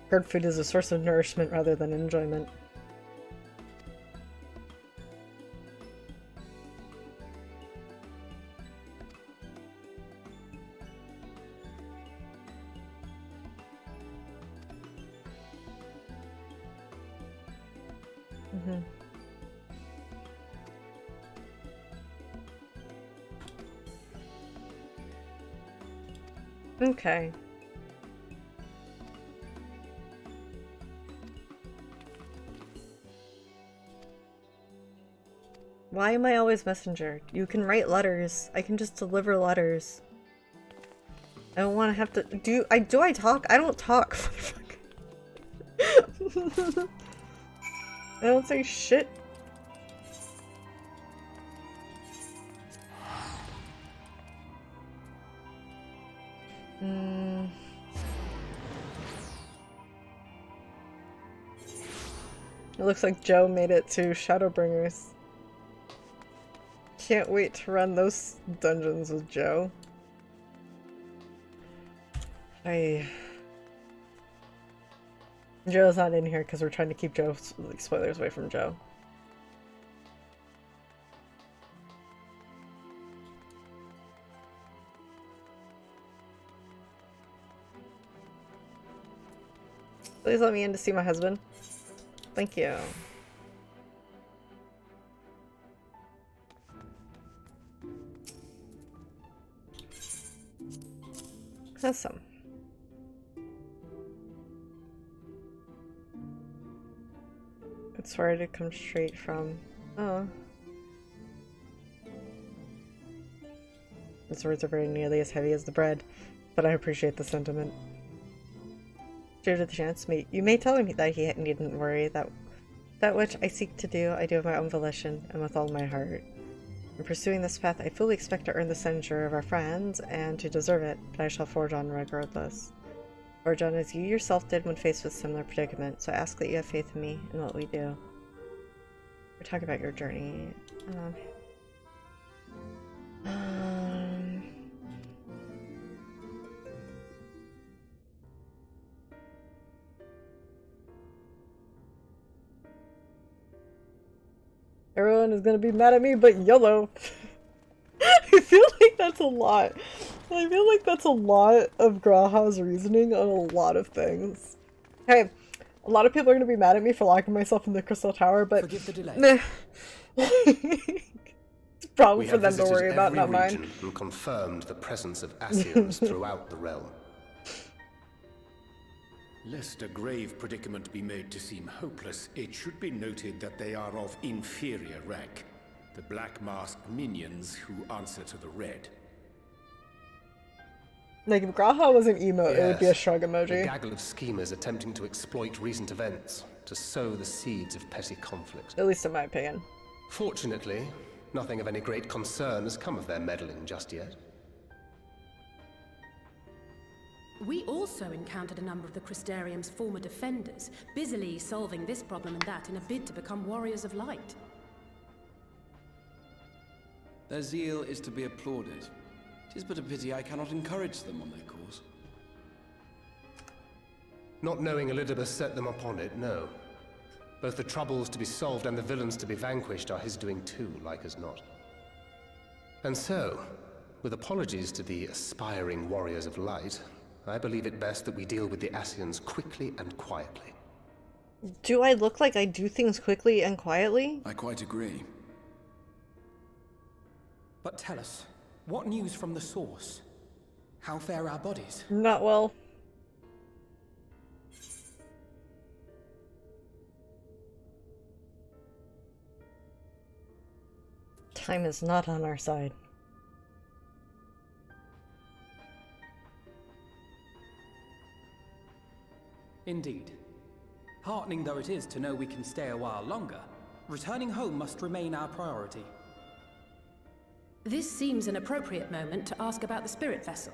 Herd food is a source of nourishment rather than enjoyment. Okay. Why am I always messenger? You can write letters. I can just deliver letters. I don't want to have to do I talk? I don't talk. I don't say shit. It looks like Joe made it to Shadowbringers. Can't wait to run those dungeons with Joe. Joe's not in here because we're trying to keep Joe's spoilers away from Joe. Please let me in to see my husband. Thank you. Awesome. It's where to come straight from. Oh. His words are very nearly as heavy as the bread, but I appreciate the sentiment. Due to the chance, you may tell him that he needn't worry. That which I seek to do, I do of my own volition and with all my heart. In pursuing this path, I fully expect to earn the censure of our friends and to deserve it, but I shall forge on regardless. Forge on as you yourself did when faced with similar predicament, so I ask that you have faith in me and what we do. We're talking about your journey. Everyone is gonna be mad at me, but YOLO! I feel like that's a lot. I feel like that's a lot of Graha's reasoning on a lot of things. Okay, A lot of people are going to be mad at me for locking myself in the Crystal Tower, but Forgive the delay. meh. It's a problem We for have them to visited worry about, every not mine. region and confirmed the presence of Asians throughout the realm. Lest a grave predicament be made to seem hopeless, it should be noted that they are of inferior rank. The black-masked minions who answer to the red. Like, if Graha was an emote, it would be a Yes, shrug A emoji. gaggle of schemers attempting to exploit recent events to sow the seeds of petty conflict. At least in my opinion. Fortunately, nothing of any great concern has come of their meddling just yet. We also encountered a number of the Crystarium's former defenders, busily solving this problem and that in a bid to become warriors of light. Their zeal is to be applauded. 'Tis but a pity I cannot encourage them on their cause. Not knowing Elidibus set them upon it, no. Both the troubles to be solved and the villains to be vanquished are his doing too, like as not. And so, with apologies to the aspiring warriors of light, I believe it best that we deal with the Asians quickly and quietly. Do I look like I do things quickly and quietly? I quite agree. But tell us, what news from the source? How fare our bodies? Not well. Time is not on our side. Indeed. Heartening though it is to know we can stay a while longer, returning home must remain our priority. This seems an appropriate moment to ask about the spirit vessel.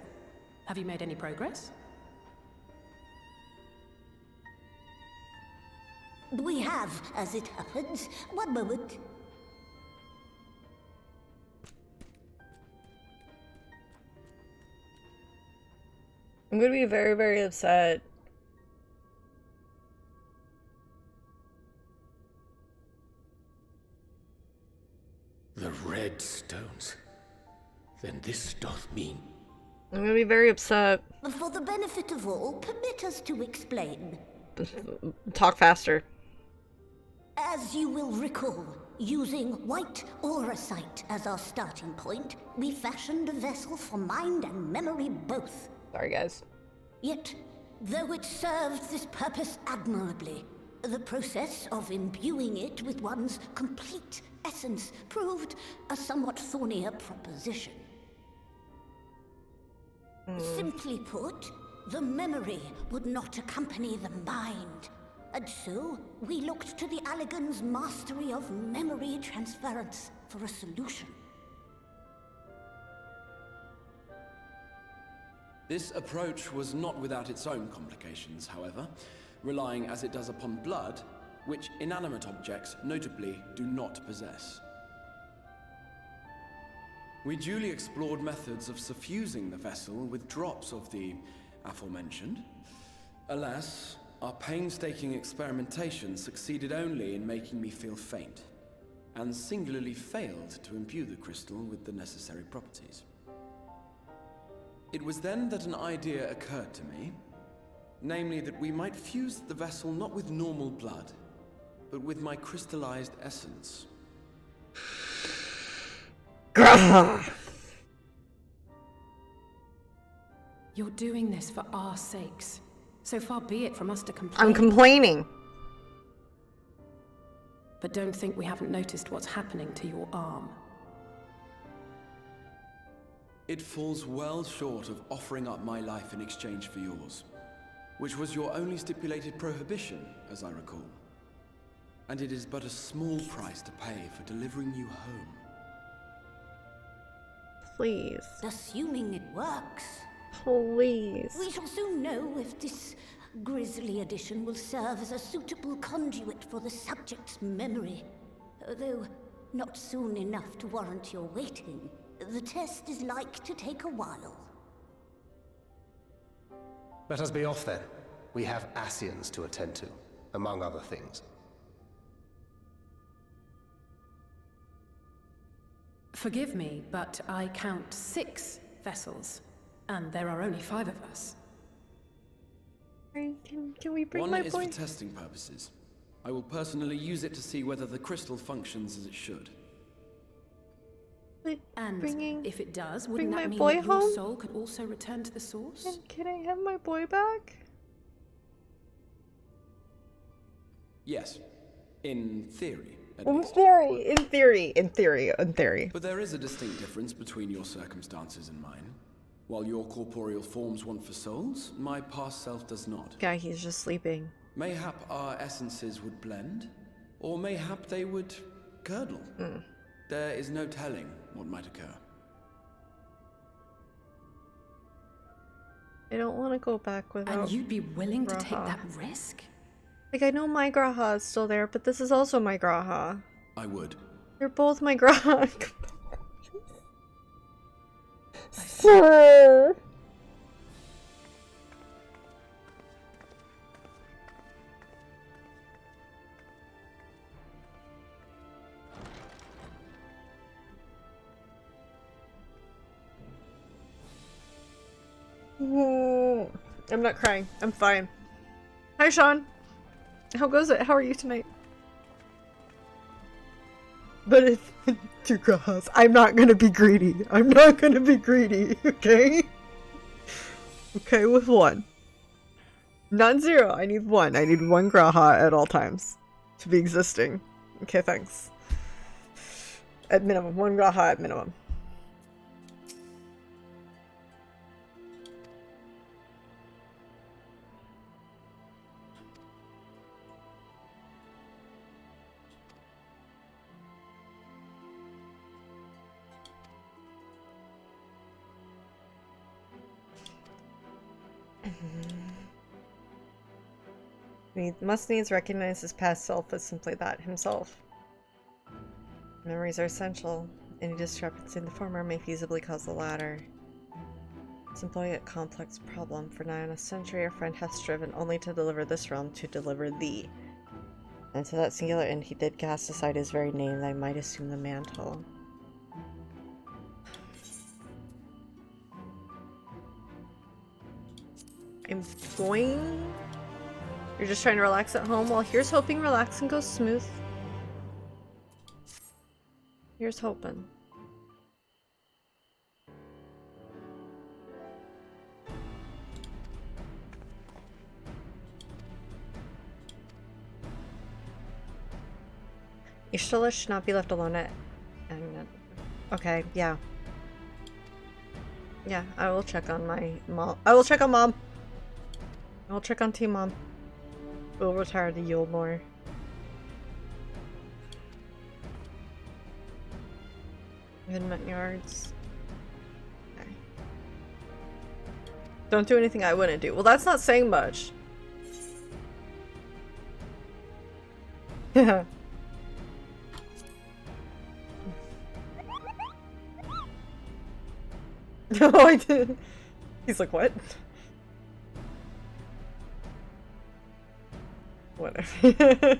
Have you made any progress? We have, as it happens. One moment. I'm gonna be very, very upset. The red stones. Then this doth mean... I'm gonna be very upset. For the benefit of all, permit us to explain. Talk faster. As you will recall, using white aura sight as our starting point, we fashioned a vessel for mind and memory both. Sorry, guys. Yet, though it served this purpose admirably, the process of imbuing it with one's complete essence proved a somewhat thornier proposition. Simply put, the memory would not accompany the mind. And so, we looked to the Allegan's mastery of memory transference for a solution. This approach was not without its own complications, however, relying as it does upon blood, which inanimate objects, notably, do not possess. We duly explored methods of suffusing the vessel with drops of the aforementioned. Alas, our painstaking experimentation succeeded only in making me feel faint, and singularly failed to imbue the crystal with the necessary properties. It was then that an idea occurred to me, namely that we might fuse the vessel not with normal blood, but with my crystallized essence. You're doing this for our sakes. So far be it from us to complain. I'm complaining. But don't think we haven't noticed what's happening to your arm. It falls well short of offering up my life in exchange for yours, which was your only stipulated prohibition, as I recall. And it is but a small price to pay for delivering you home. Please. Assuming it works. Please. We shall soon know if this grisly addition will serve as a suitable conduit for the subject's memory. Though not soon enough to warrant your waiting. The test is like to take a while. Let us be off then. We have Asians to attend to, among other things. Forgive me, but I count 6 vessels, and there are only 5 of us. Can we bring One my is boy? for testing purposes. I will personally use it to see whether the crystal functions as it should. And if it does, bring wouldn't my that mean boy that your home? soul could also return to the source? Can I have my boy back? Yes. In theory, at In least. theory. But there is a distinct difference between your circumstances and mine. While your corporeal forms want for souls, my past self does not. Guy, he's just sleeping. Mayhap our essences would blend, or mayhap they would curdle. There is no telling what might occur. I don't want to go back without. And you'd be willing to take Graha. that risk? Like, I know my Graha is still there, but this is also my Graha. I would. You're both my Graha. Sir. I'm not crying. I'm fine. Hi, Sean. How goes it? How are you tonight? But if two Grahas, I'm not gonna be greedy. I'm not gonna be greedy, okay? Okay, with one. Not zero. I need one. I need one Graha at all times to be existing. Okay, thanks. At minimum. One Graha at minimum. He must needs recognize his past self as simply that, himself. Memories are essential. Any discrepancy in the former may feasibly cause the latter. Simple yet complex problem. For nigh on a century, our friend hath striven only to deliver this realm to deliver thee. And to that singular end he did cast aside his very name that I might assume the mantle. I'm going... You're just trying to relax at home? Well, here's hoping relaxing goes smooth. Here's hoping. Ishtola should not be left alone at... Okay, yeah. Yeah, I will check on my mom. I will check on mom! I will check on Team Mom. We'll retire to Yulemore. Midnight Yards. Okay. Don't do anything I wouldn't do. Well, that's not saying much. Yeah. No, I didn't. He's like, what? Whatever.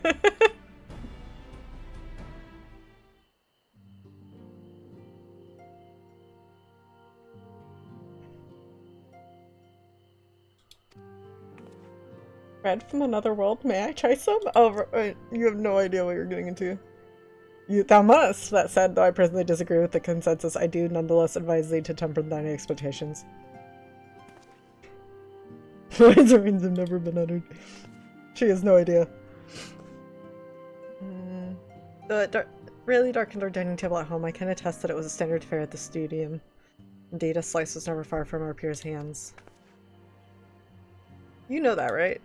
Bread from another world? May I try some? Oh, you have no idea what you're getting into. Thou must! That said, though I personally disagree with the consensus, I do nonetheless advise thee to temper thine expectations. Words have never been uttered. She has no idea. The really dark indoor dining table at home, I can attest that it was a standard fare at the studium. Indeed, a slice was never far from our peers' hands. You know that, right?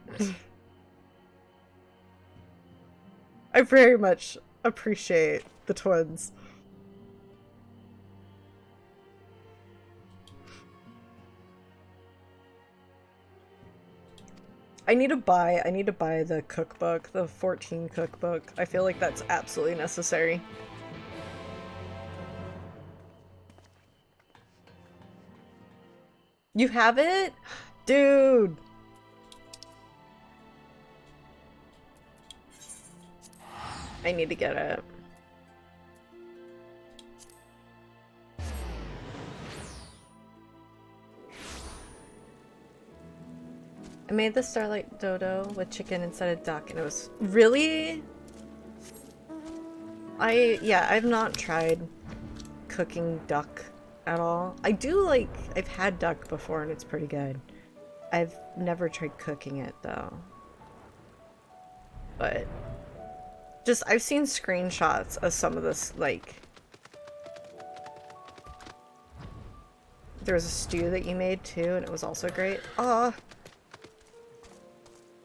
I very much appreciate the twins. I need to buy the cookbook, the 14 cookbook. I feel like that's absolutely necessary. You have it? Dude! I need to get it. I made the Starlight Dodo with chicken instead of duck, and it was really... I've not tried cooking duck at all. I do like... I've had duck before, and it's pretty good. I've never tried cooking it, though. But... just, I've seen screenshots of some of this, like... there was a stew that you made, too, and it was also great.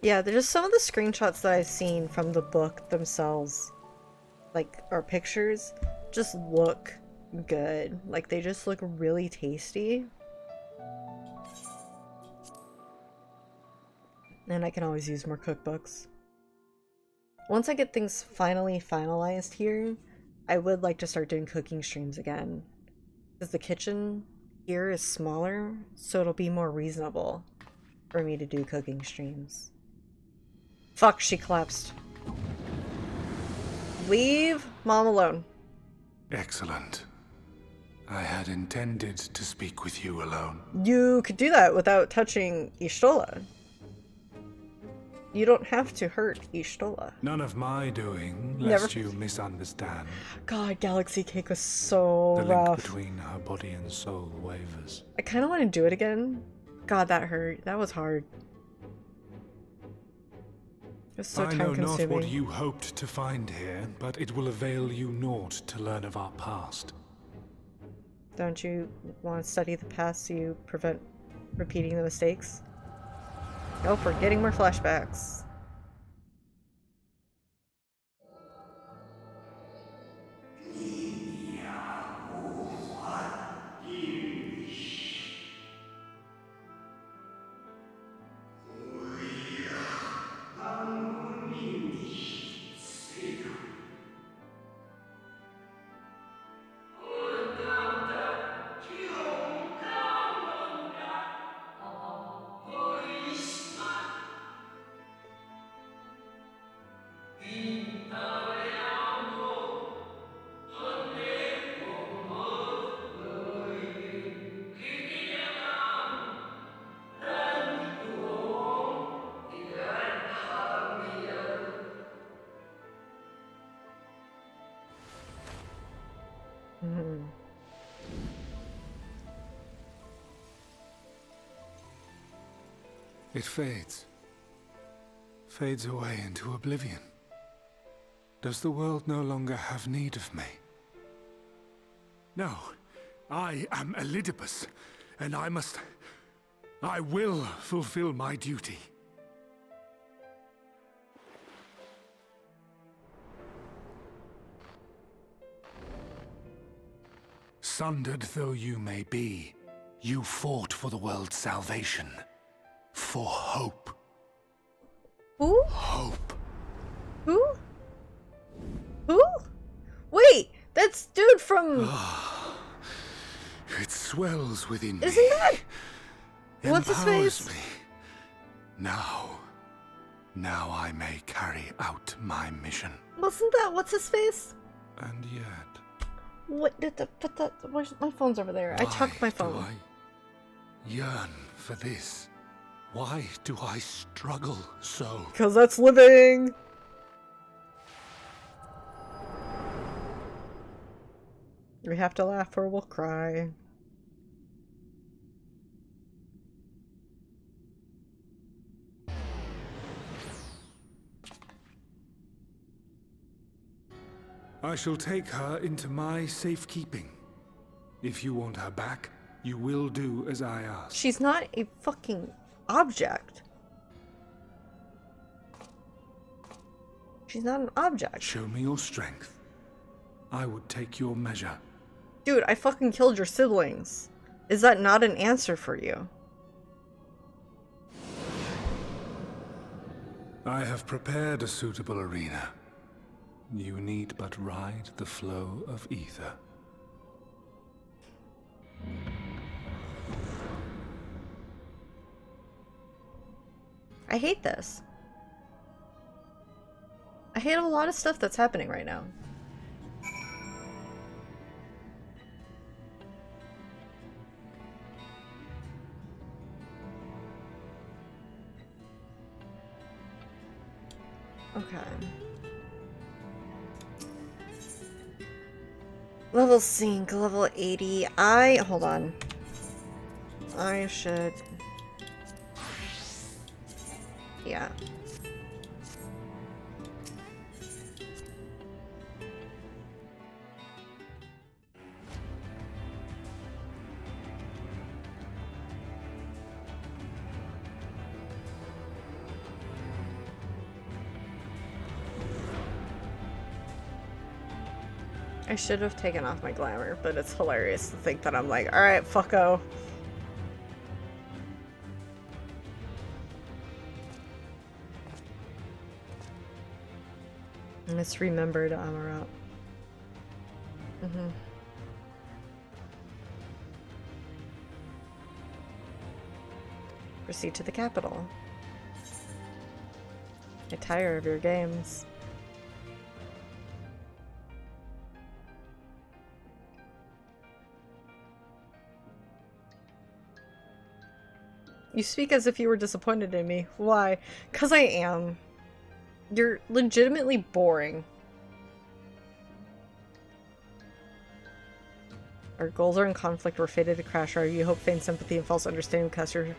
Yeah, there's just some of the screenshots that I've seen from the book themselves, like, or pictures, just look good. Like, they just look really tasty. And I can always use more cookbooks. Once I get things finally finalized here, I would like to start doing cooking streams again. Because the kitchen here is smaller, so it'll be more reasonable for me to do cooking streams. Fuck, she collapsed. Leave Mom alone. Excellent. I had intended to speak with you alone. You could do that without touching Y'shtola. You don't have to hurt Y'shtola. None of my doing, lest you misunderstand. God, Galaxy Cake was so The link rough. between her body and soul wavers. I kind of want to do it again. God, that hurt. That was hard. It was so I know time-consuming. not what you hoped to find here, but it will avail you naught to learn of our past. Don't you want to study the past so you prevent repeating the mistakes? Go for getting more flashbacks. It fades. Fades away into oblivion. Does the world no longer have need of me? No. I am Elidibus, and I will fulfill my duty. Sundered though you may be, you fought for the world's salvation. For hope. Who? Hope. Who? Who? Wait, that's dude from... It swells within me. Isn't that... what's his empowers face? me. Now I may carry out my mission. Wasn't that what's his face? And yet... What did the... but that... where's... my phone's over there. I chucked my phone. Do I yearn for this? Why do I struggle so? Because that's living! We have to laugh or we'll cry. I shall take her into my safekeeping. If you want her back, you will do as I ask. She's not a fucking object. She's not an object. Show me your strength. I would take your measure. Dude, I fucking killed your siblings. Is that not an answer for you? I have prepared a suitable arena. You need but ride the flow of ether. I hate this. I hate a lot of stuff that's happening right now. Okay. Level sync, level 80. Hold on. I should... Yeah. I should have taken off my glamour, but it's hilarious to think that I'm like, alright, fucko. Let's remember to Amarat. Proceed to the capital. I tire of your games. You speak as if you were disappointed in me. Why? 'Cause I am. You're legitimately boring. Our goals are in conflict. We're fated to crash. You hope, feign sympathy, and false understanding because you're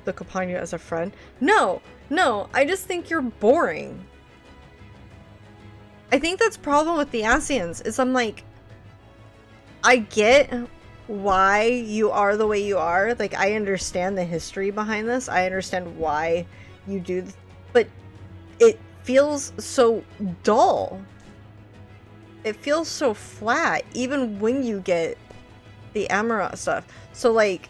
look upon you as a friend. No! No! I just think you're boring. I think that's the problem with the Asians, is I'm like, I get why you are the way you are. Like, I understand the history behind this. I understand why you do, but it feels so dull. It feels so flat, even when you get the Amarat stuff. So, like,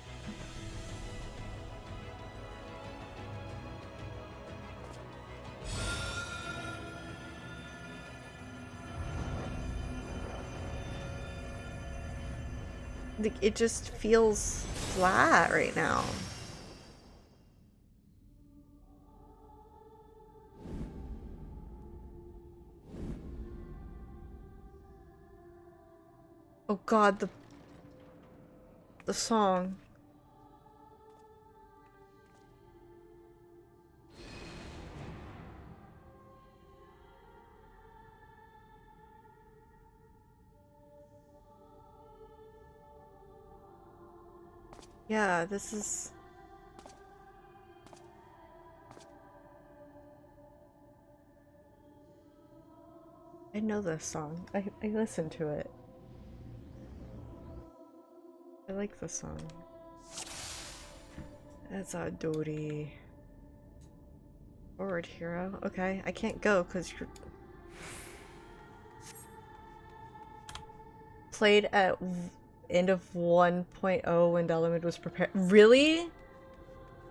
it just feels flat right now. Oh god, the song. Yeah, this is... I know this song. I listened to it. I like this song. That's a Dori. Forward hero. Okay, I can't go because you're... Played at end of 1.0 when Delamid was prepared. Really?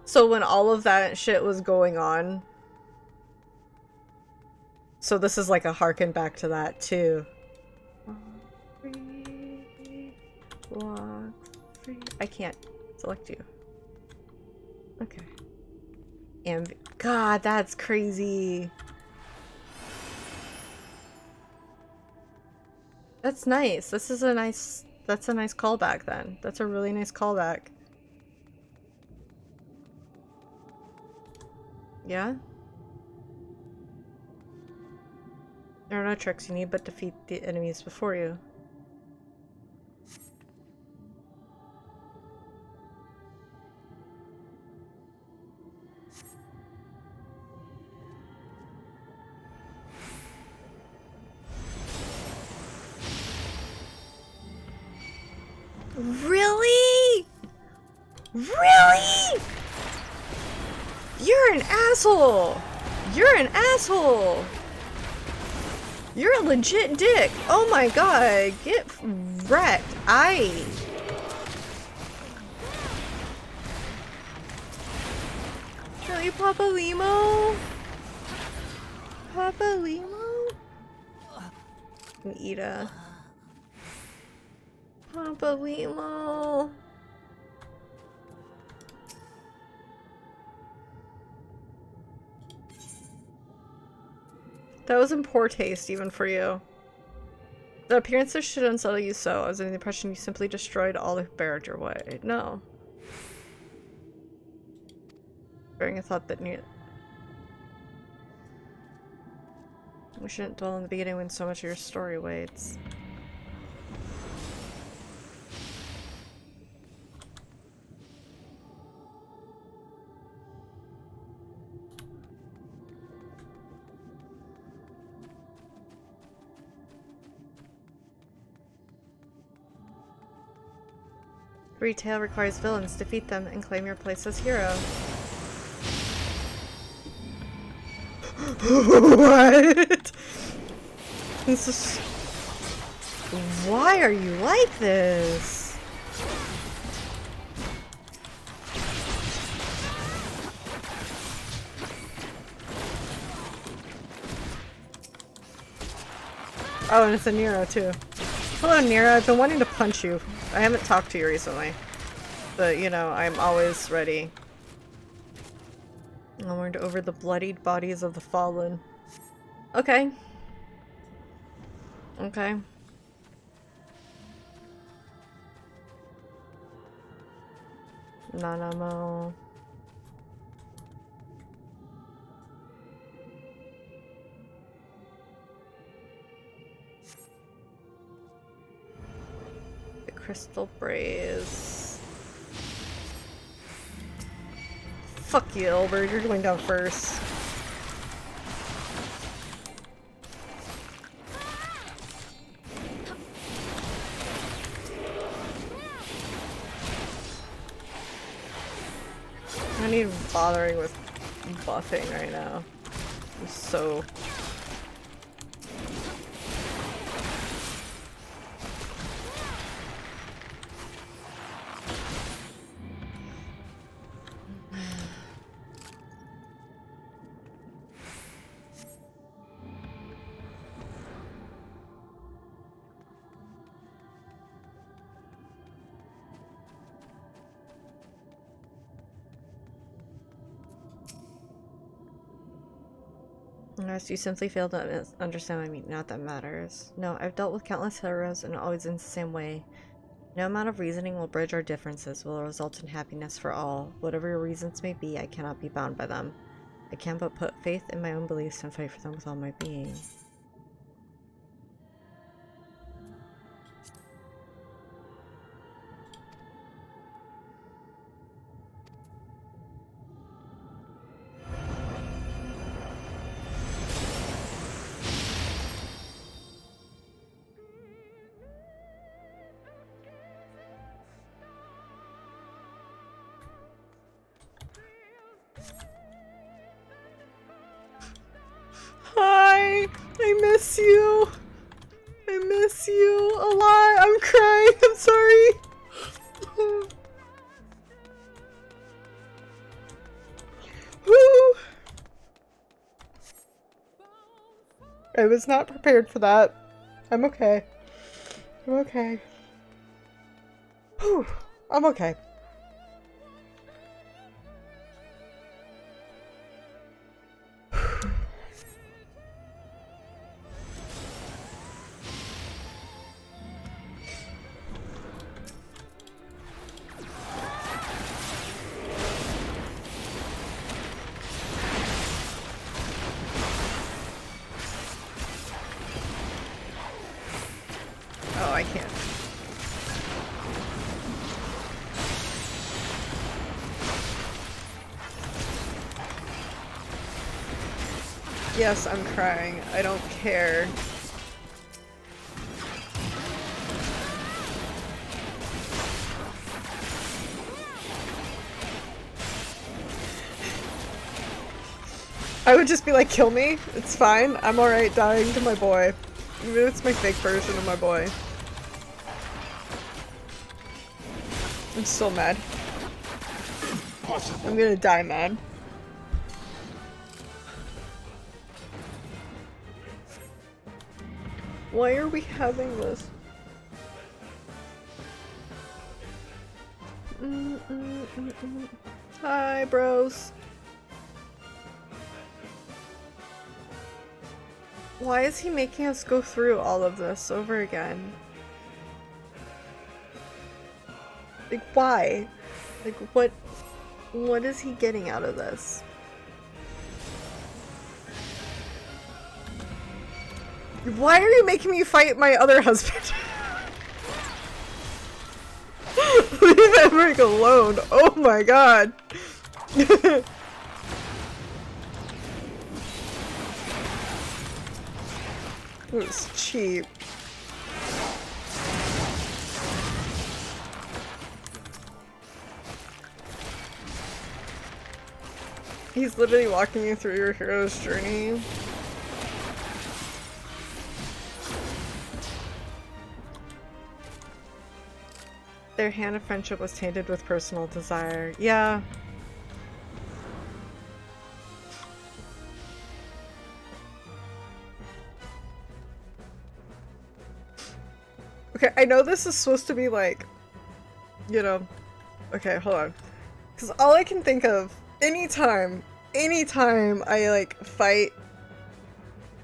So when all of that shit was going on. So this is like a harken back to that too. I can't select you. Okay. And God, that's crazy. That's nice. This is a nice... That's a nice callback then. That's a really nice callback. Yeah? There are no tricks you need but defeat the enemies before you. Really? Really? You're an asshole! You're an asshole! You're a legit dick! Oh my god, get wrecked. Really, Papa Limo? Papa Limo? Ida. Papa Limo. That was in poor taste, even for you. The appearances should unsettle you so. I was under the impression you simply destroyed all who barred your way. No. Bearing a thought that We shouldn't dwell on the beginning when so much of your story waits. Retail requires villains. Defeat them and claim your place as hero. What? This is... Why are you like this? Oh, and it's a Nero too. Hello, Nero. I've been wanting to punch you. I haven't talked to you recently. But, you know, I'm always ready. I mourned over the bloodied bodies of the fallen. Okay. Okay. Nanamo. The crystal braze. Fuck you, Elbert. You're going down first. I'm not even bothering with buffing right now. I'm so... Unless you simply fail to understand what I mean, not that matters. No, I've dealt with countless heroes and always in the same way. No amount of reasoning will bridge our differences, will result in happiness for all. Whatever your reasons may be, I cannot be bound by them. I can but put faith in my own beliefs and fight for them with all my being. Hi! I miss you! I miss you a lot! I'm crying! I'm sorry! Woo! I was not prepared for that. I'm okay. I'm okay. Whew. I'm okay. Oh, I can't. Yes, I'm crying. I don't care. I would just be like, kill me. It's fine. I'm alright dying to my boy. Even if it's my fake version of my boy. I'm still mad. I'm gonna die mad. Why are we having this? Hi, bros. Why is he making us go through all of this over again? Like, why? Like, what is he getting out of this? Why are you making me fight my other husband? Leave Emmerich alone. Oh my god. It was cheap. He's literally walking you through your hero's journey. Their hand of friendship was tainted with personal desire. Yeah. Okay, I know this is supposed to be like, you know, okay, hold on. Because all I can think of, anytime I like fight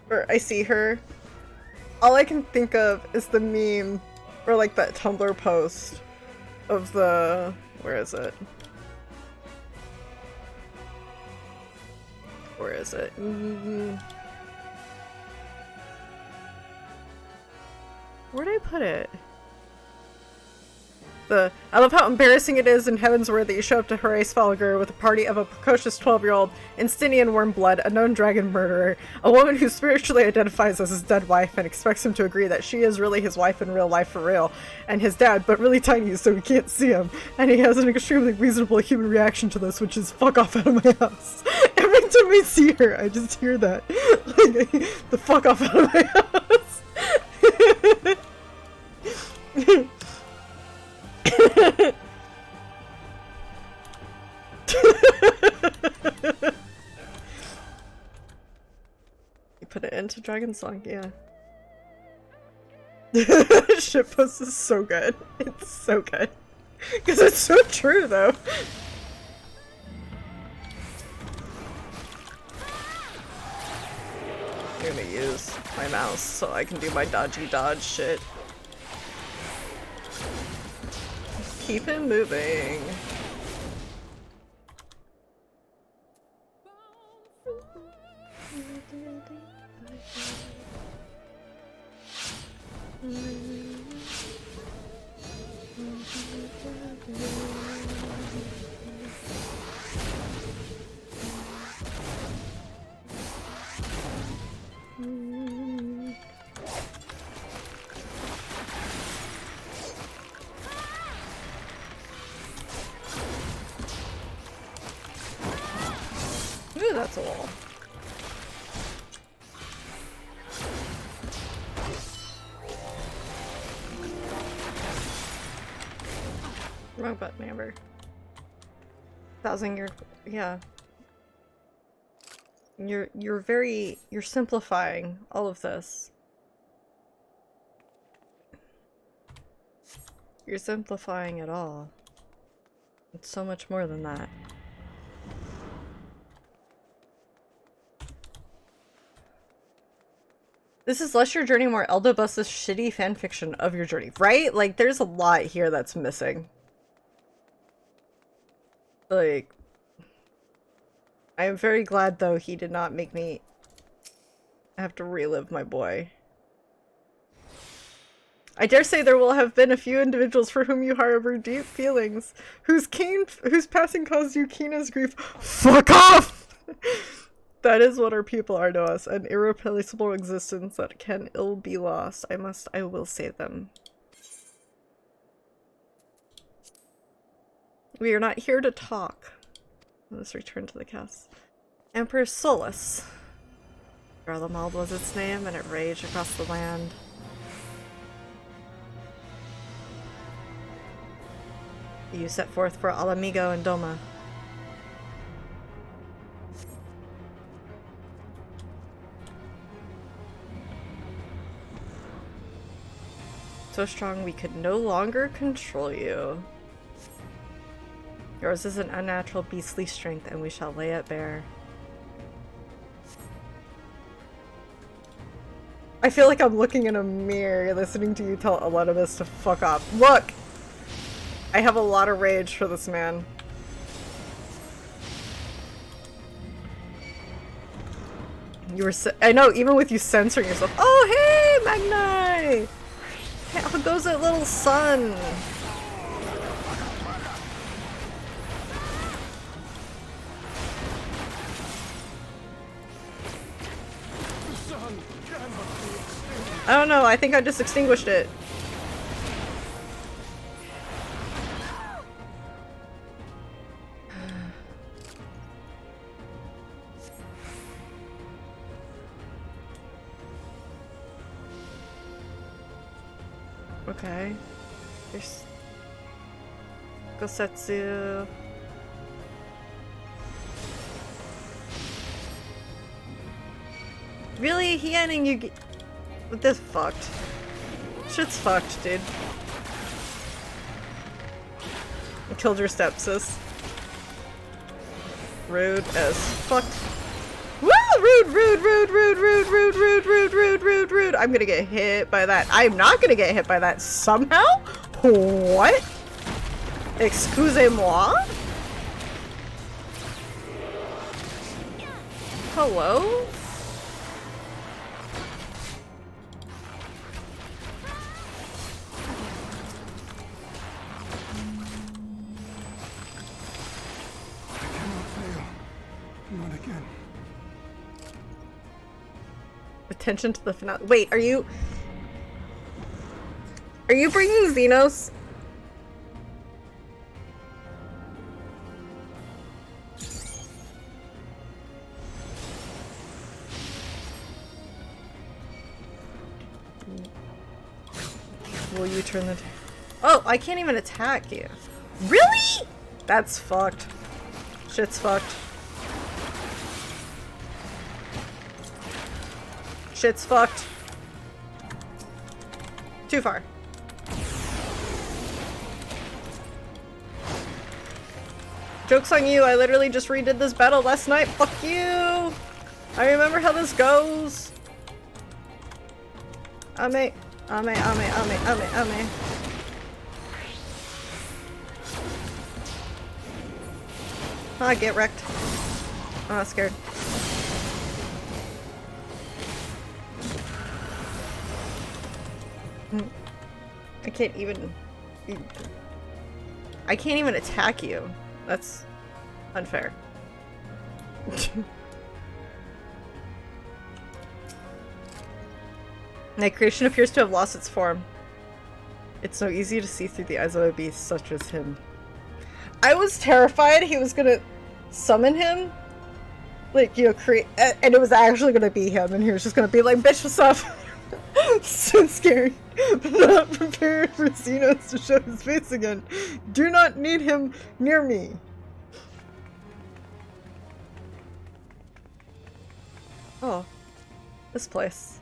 or I see her, all I can think of is the meme or like that Tumblr post of the, where is it? Where is it? Where'd I put it? I love how embarrassing it is in Heavensward that you show up to Horace Falliger with a party of a precocious 12-year-old Instinian Wormblood, a known dragon murderer, a woman who spiritually identifies as his dead wife and expects him to agree that she is really his wife in real life for real, and his dad, but really tiny so he can't see him, and he has an extremely reasonable human reaction to this, which is fuck off out of my house. Every time I see her, I just hear that. Like, the fuck off out of my house. You put it into Dragonsong, yeah. Shitpost is so good. It's so good. Because it's so true, though. I'm gonna use my mouse so I can do my dodgy dodge shit. Keep him moving. Ooh, that's a wall. Wrong button, Amber. 1,000-year, yeah. You're simplifying all of this. You're simplifying it all. It's so much more than that. This is less your journey, more Eldobus's shitty fanfiction of your journey, right? Like, there's a lot here that's missing. Like, I am very glad, though, he did not make me have to relive my boy. I dare say there will have been a few individuals for whom you harbor deep feelings, whose passing caused you keenest grief. Fuck off! That is what our people are to us, an irreplaceable existence that can ill be lost. I will save them. We are not here to talk. Let's return to the cast. Emperor Solus. Garlemald was its name, and it raged across the land. You set forth for Alamigo and Doma. So strong we could no longer control you. Yours is an unnatural beastly strength, and we shall lay it bare. I feel like I'm looking in a mirror listening to you tell Elenimus to fuck off. Look! I have a lot of rage for this man. You were I know, even with you censoring yourself. Oh, hey, Magni! Hey, how goes that little sun? I don't know, I think I just extinguished it. Okay. There's Gosetsu. Really? He ending you get with this fucked. Shit's fucked, dude. I killed your stepsis. Rude as fuck. Woo! Rude, rude, rude, rude, rude, rude, rude, rude, rude, rude, rude. I'm gonna get hit by that. I'm not gonna get hit by that somehow? What? Excusez-moi? Hello? Not again. Attention to the finale. Wait, are you bringing Xenos? Will you turn the... Oh, I can't even attack you. Really? That's fucked. Shit's fucked. Shit's fucked. Too far. Joke's on you, I literally just redid this battle last night. Fuck you! I remember how this goes. Ame. Ah, get wrecked. Ah, scared. I can't even... I can't even attack you. That's unfair. My creation appears to have lost its form. It's so easy to see through the eyes of a beast such as him. I was terrified he was gonna summon him. Like, you know, create... And it was actually gonna be him, and he was just gonna be like, bitch, what's up? So scary. Not prepared for Xenos to show his face again. Do not need him near me. Oh. This place.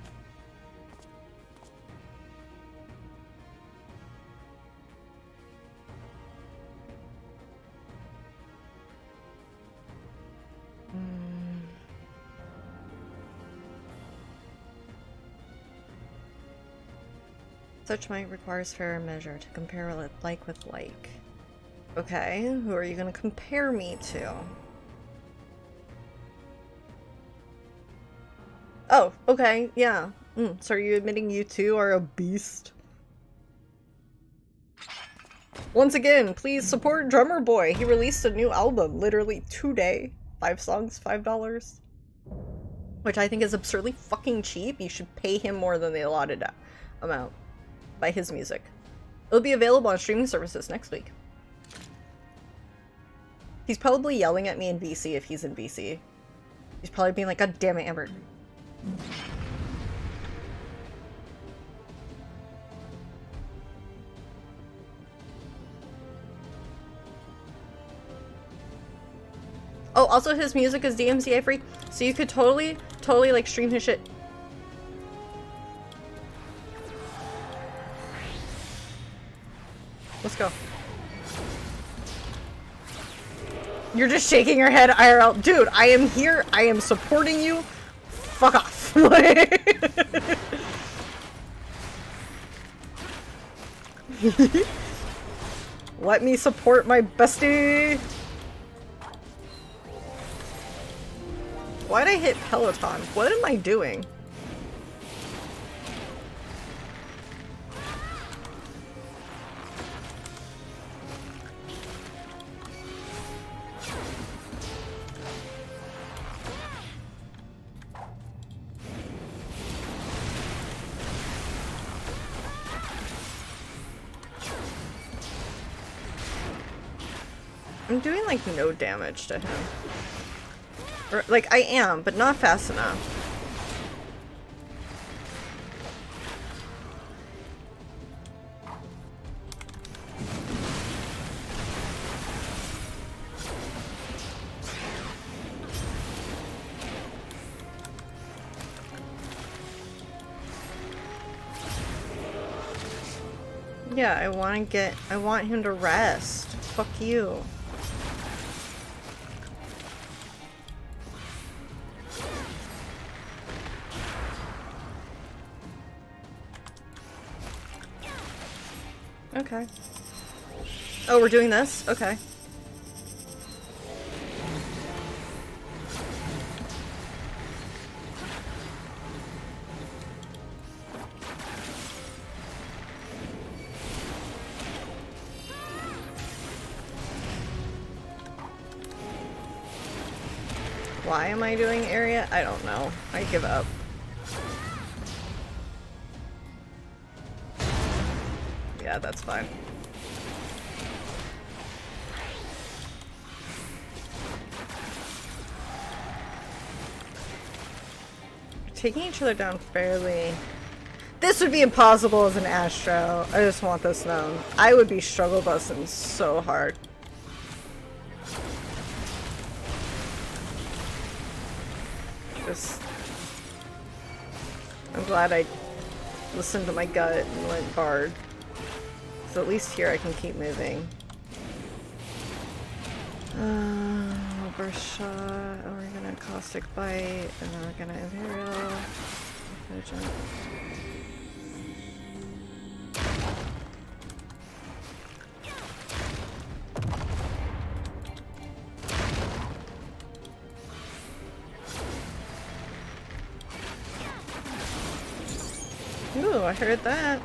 Such might requires fair measure to compare like with like. Okay, who are you gonna compare me to? Oh, okay, yeah. So are you admitting you too are a beast? Once again, please support Drummer Boy. He released a new album literally today. 5 songs, $5. Which I think is absurdly fucking cheap. You should pay him more than the allotted amount. By his music. It'll be available on streaming services next week. He's probably yelling at me in VC if he's in VC. He's probably being like, God damn it, Amber. Oh, also his music is DMCA free, so you could totally like stream his shit. Let's go. You're just shaking your head, IRL. Dude, I am here. I am supporting you. Fuck off. Let me support my bestie. Why'd I hit Peloton? What am I doing? I'm doing like no damage to him. Or like I am, but not fast enough. Yeah, I want him to rest. Fuck you. Okay. Oh, we're doing this? Okay. Why am I doing area? I don't know. I give up. Yeah, that's fine. We're taking each other down fairly. This would be impossible as an Astro. I just want this known. I would be struggle busting so hard. I'm glad I listened to my gut and went Bard. So at least here I can keep moving. Burst shot, and we're gonna caustic bite, and then we're gonna Imperial. Ooh, I heard that.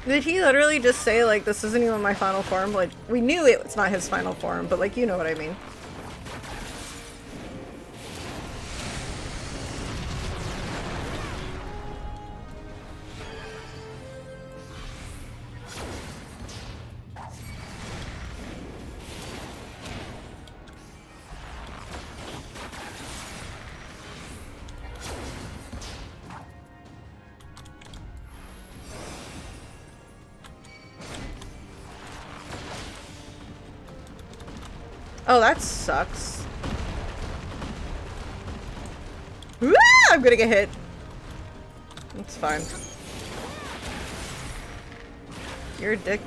Did he literally just say, like, this isn't even my final form? Like, we knew it's not his final form, but, like, you know what I mean. Oh, that sucks. Ah, I'm gonna get hit. It's fine. You're a dick.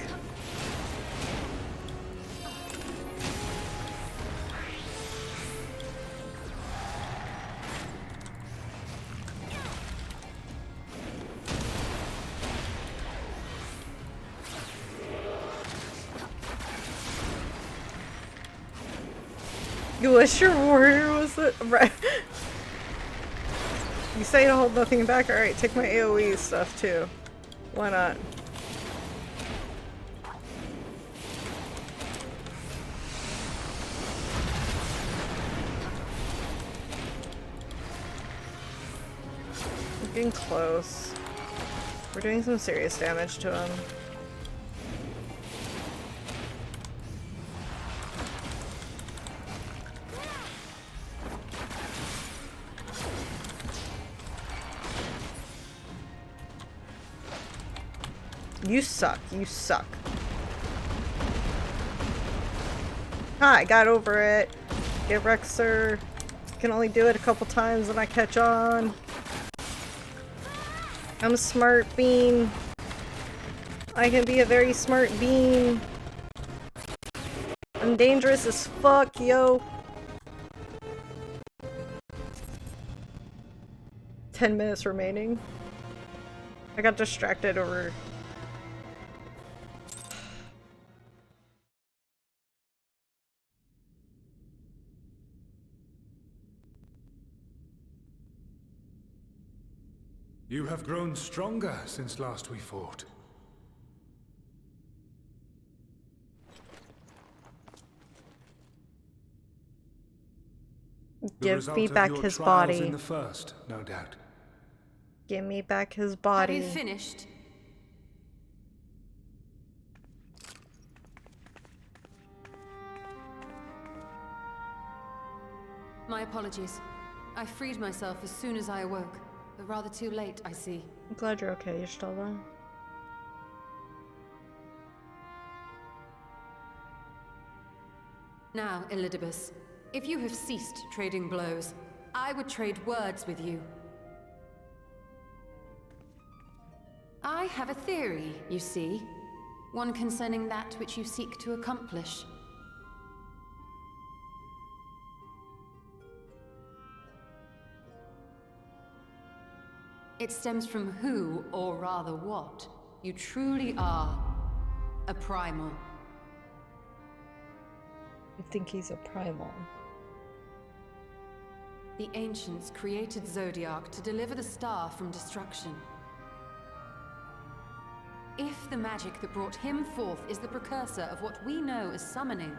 You wish your warrior was right. You say to hold nothing back. Alright, take my AoE stuff too. Why not? We're getting close. We're doing some serious damage to him. You suck. You suck. Ah, I got over it. Get Rexer. Can only do it a couple times and I catch on. I'm a smart bean. I can be a very smart bean. I'm dangerous as fuck, yo. 10 minutes remaining. I got distracted over... You have grown stronger since last we fought. Give me back his body. In the first, no doubt. Give me back his body. Have you finished? My apologies. I freed myself as soon as I awoke, but rather too late, I see. I'm glad you're okay, Y'shtola. Now, Elidibus, if you have ceased trading blows, I would trade words with you. I have a theory, you see. One concerning that which you seek to accomplish. It stems from who, or rather what, you truly are. A primal. You think he's a primal? The ancients created Zodiac to deliver the star from destruction. If the magic that brought him forth is the precursor of what we know as summoning,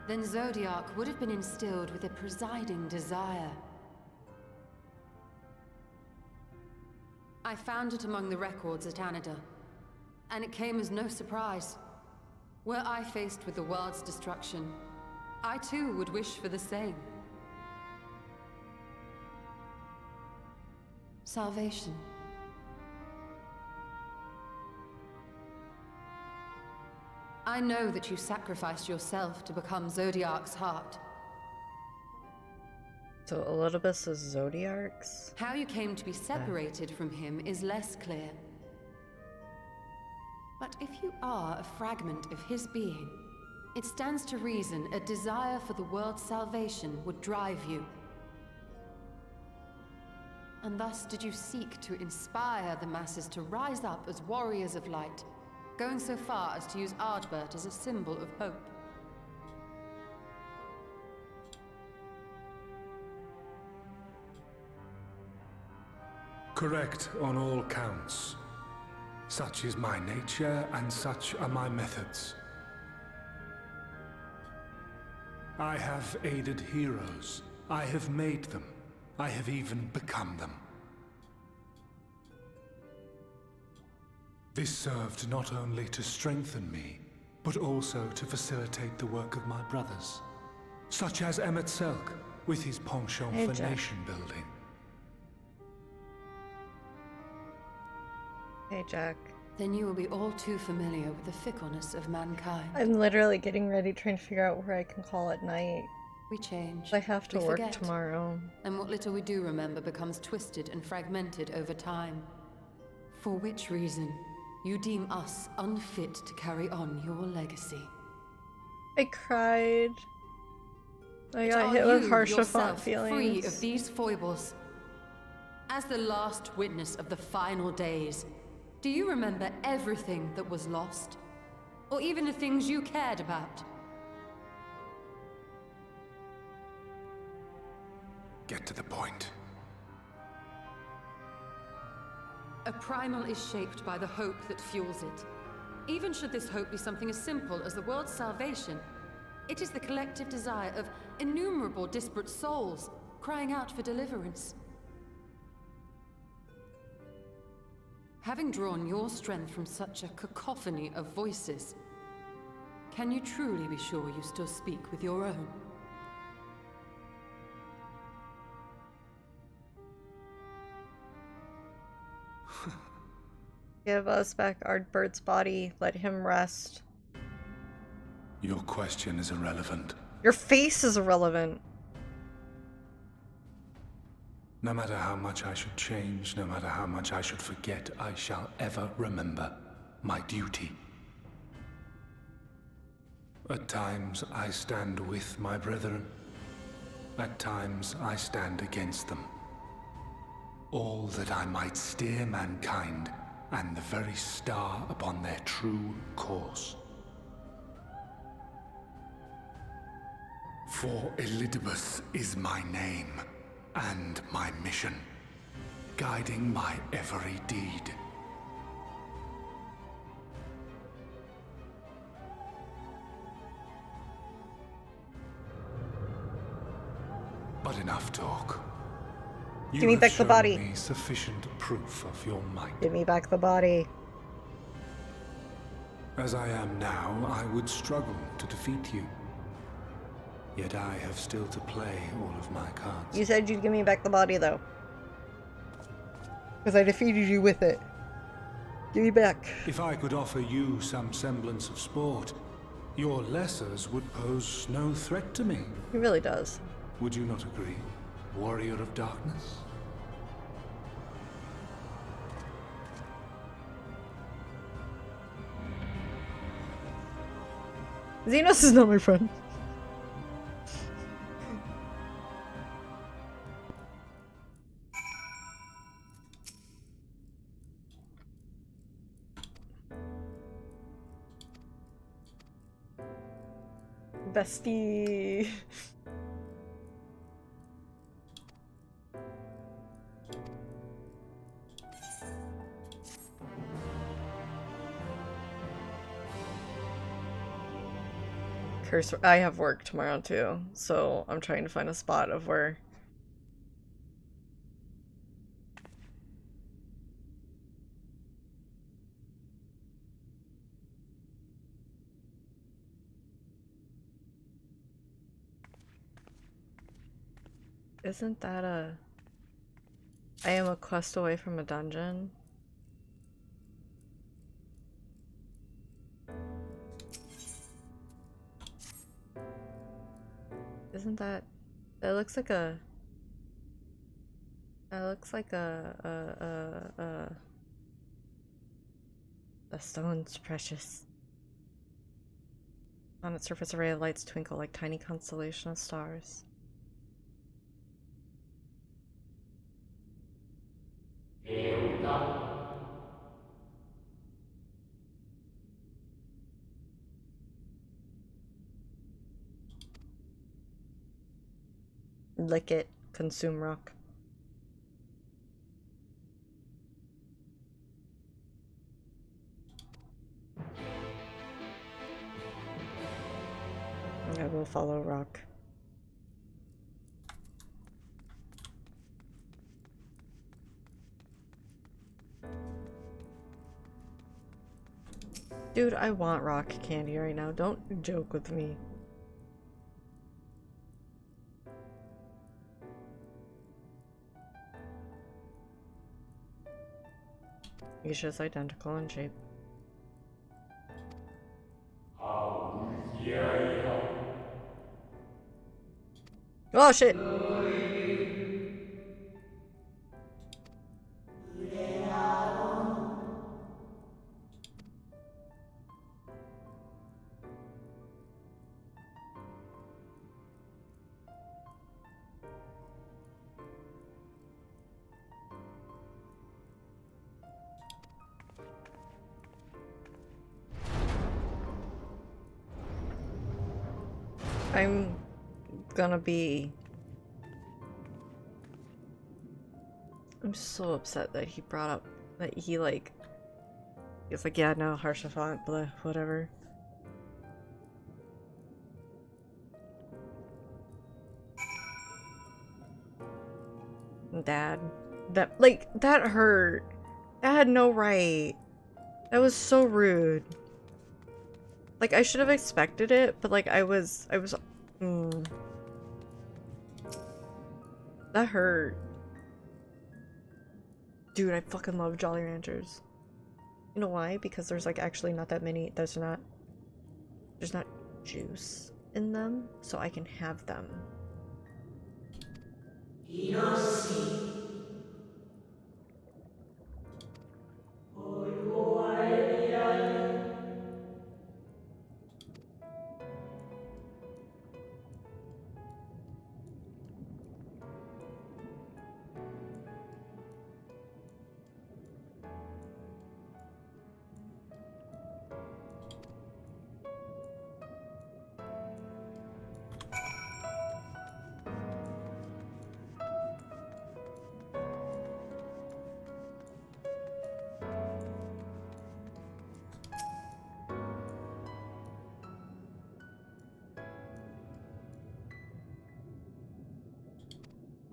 then Zodiac would have been instilled with a presiding desire. I found it among the records at Anida, and it came as no surprise. Were I faced with the world's destruction, I too would wish for the same. Salvation. I know that you sacrificed yourself to become Zodiac's heart. So Elidibus is Zodiac's? How you came to be separated from him is less clear. But if you are a fragment of his being, it stands to reason a desire for the world's salvation would drive you. And thus did you seek to inspire the masses to rise up as warriors of light, going so far as to use Ardbert as a symbol of hope. Correct on all counts. Such is my nature, and such are my methods. I have aided heroes. I have made them. I have even become them. This served not only to strengthen me, but also to facilitate the work of my brothers, such as Emmett Selk, with his penchant for nation building. Hey, Jack. Then you will be all too familiar with the fickleness of mankind. I'm literally getting ready, trying to figure out where I can call it night. We change. I have to work forget. tomorrow. And what little we do remember becomes twisted and fragmented over time. For which reason, you deem us unfit to carry on your legacy. I cried. I got Are hit with you harsh yourself feelings. free of these foibles? As the last witness of the final days, do you remember everything that was lost? Or even the things you cared about? Get to the point. A primal is shaped by the hope that fuels it. Even should this hope be something as simple as the world's salvation, it is the collective desire of innumerable disparate souls crying out for deliverance. Having drawn your strength from such a cacophony of voices, can you truly be sure you still speak with your own? Give us back Ardbert's body. Let him rest. Your question is irrelevant. Your face is irrelevant. No matter how much I should change, no matter how much I should forget, I shall ever remember my duty. At times I stand with my brethren. At times I stand against them. All that I might steer mankind and the very star upon their true course. For Elidibus is my name and my mission, guiding my every deed. But enough talk. You Give me have back the shown body. me sufficient proof of your might. Give me back the body. As I am now, I would struggle to defeat you. Yet I have still to play all of my cards. You said you'd give me back the body, though. Because I defeated you with it. Give me back. If I could offer you some semblance of sport, your lessers would pose no threat to me. He really does. Would you not agree, warrior of darkness? Xenos is not my friend. Bestie. Curse. I have work tomorrow too, so I'm trying to find a spot of where. Isn't that a... I am a quest away from a dungeon? Isn't that... It looks like a... It looks like a The stone's precious. On its surface, a ray of lights twinkle like tiny constellation of stars. Lick it, consume rock. I will follow rock. Dude, I want rock candy right now. Don't joke with me. Each is identical in shape. Oh shit! I'm gonna be... I'm so upset that he brought up that he like... He's like, yeah, no, harsh font, blah, whatever. Dad. That, like, that hurt. That had no right. That was so rude. Like, I should have expected it, but like, I was, That hurt. Dude, I fucking love Jolly Ranchers. You know why? Because there's like actually not that many, there's not juice in them so I can have them.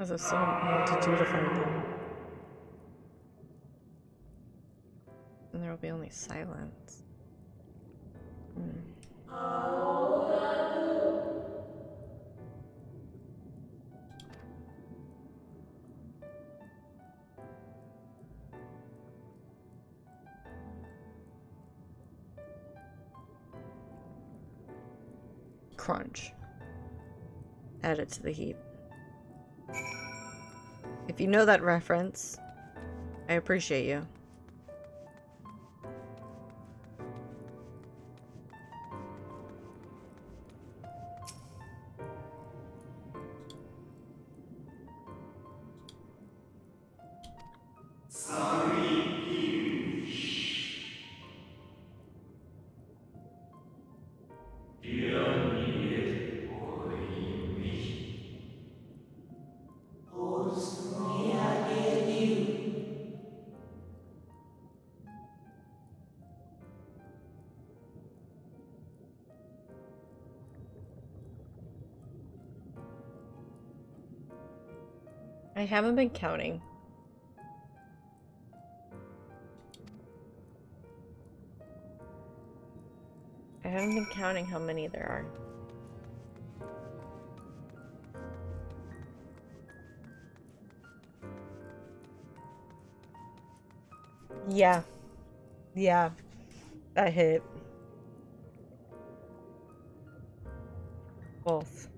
There's so multitude to find them. And there will be only silence. Crunch. Add it to the heap. If you know that reference, I appreciate you. I haven't been counting. I haven't been counting how many there are. Yeah. Yeah. That hit. Both.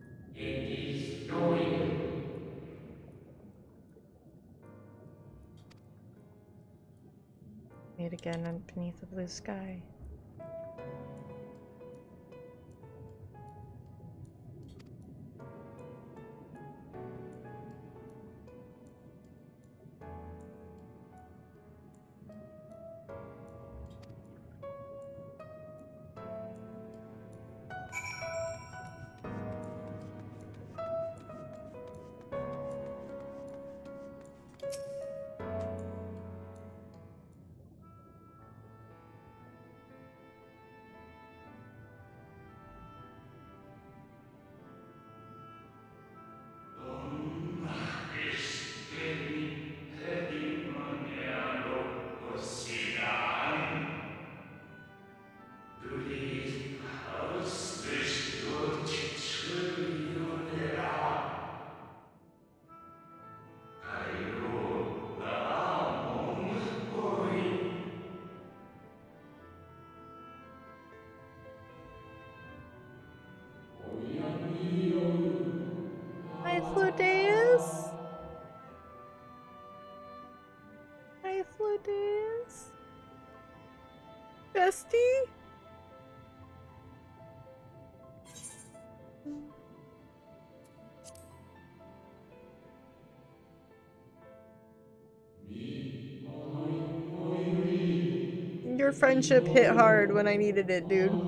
Meet again underneath the blue sky. Hi, Flodeus. Hi, Flodeus. Bestie. Your friendship hit hard when I needed it, dude.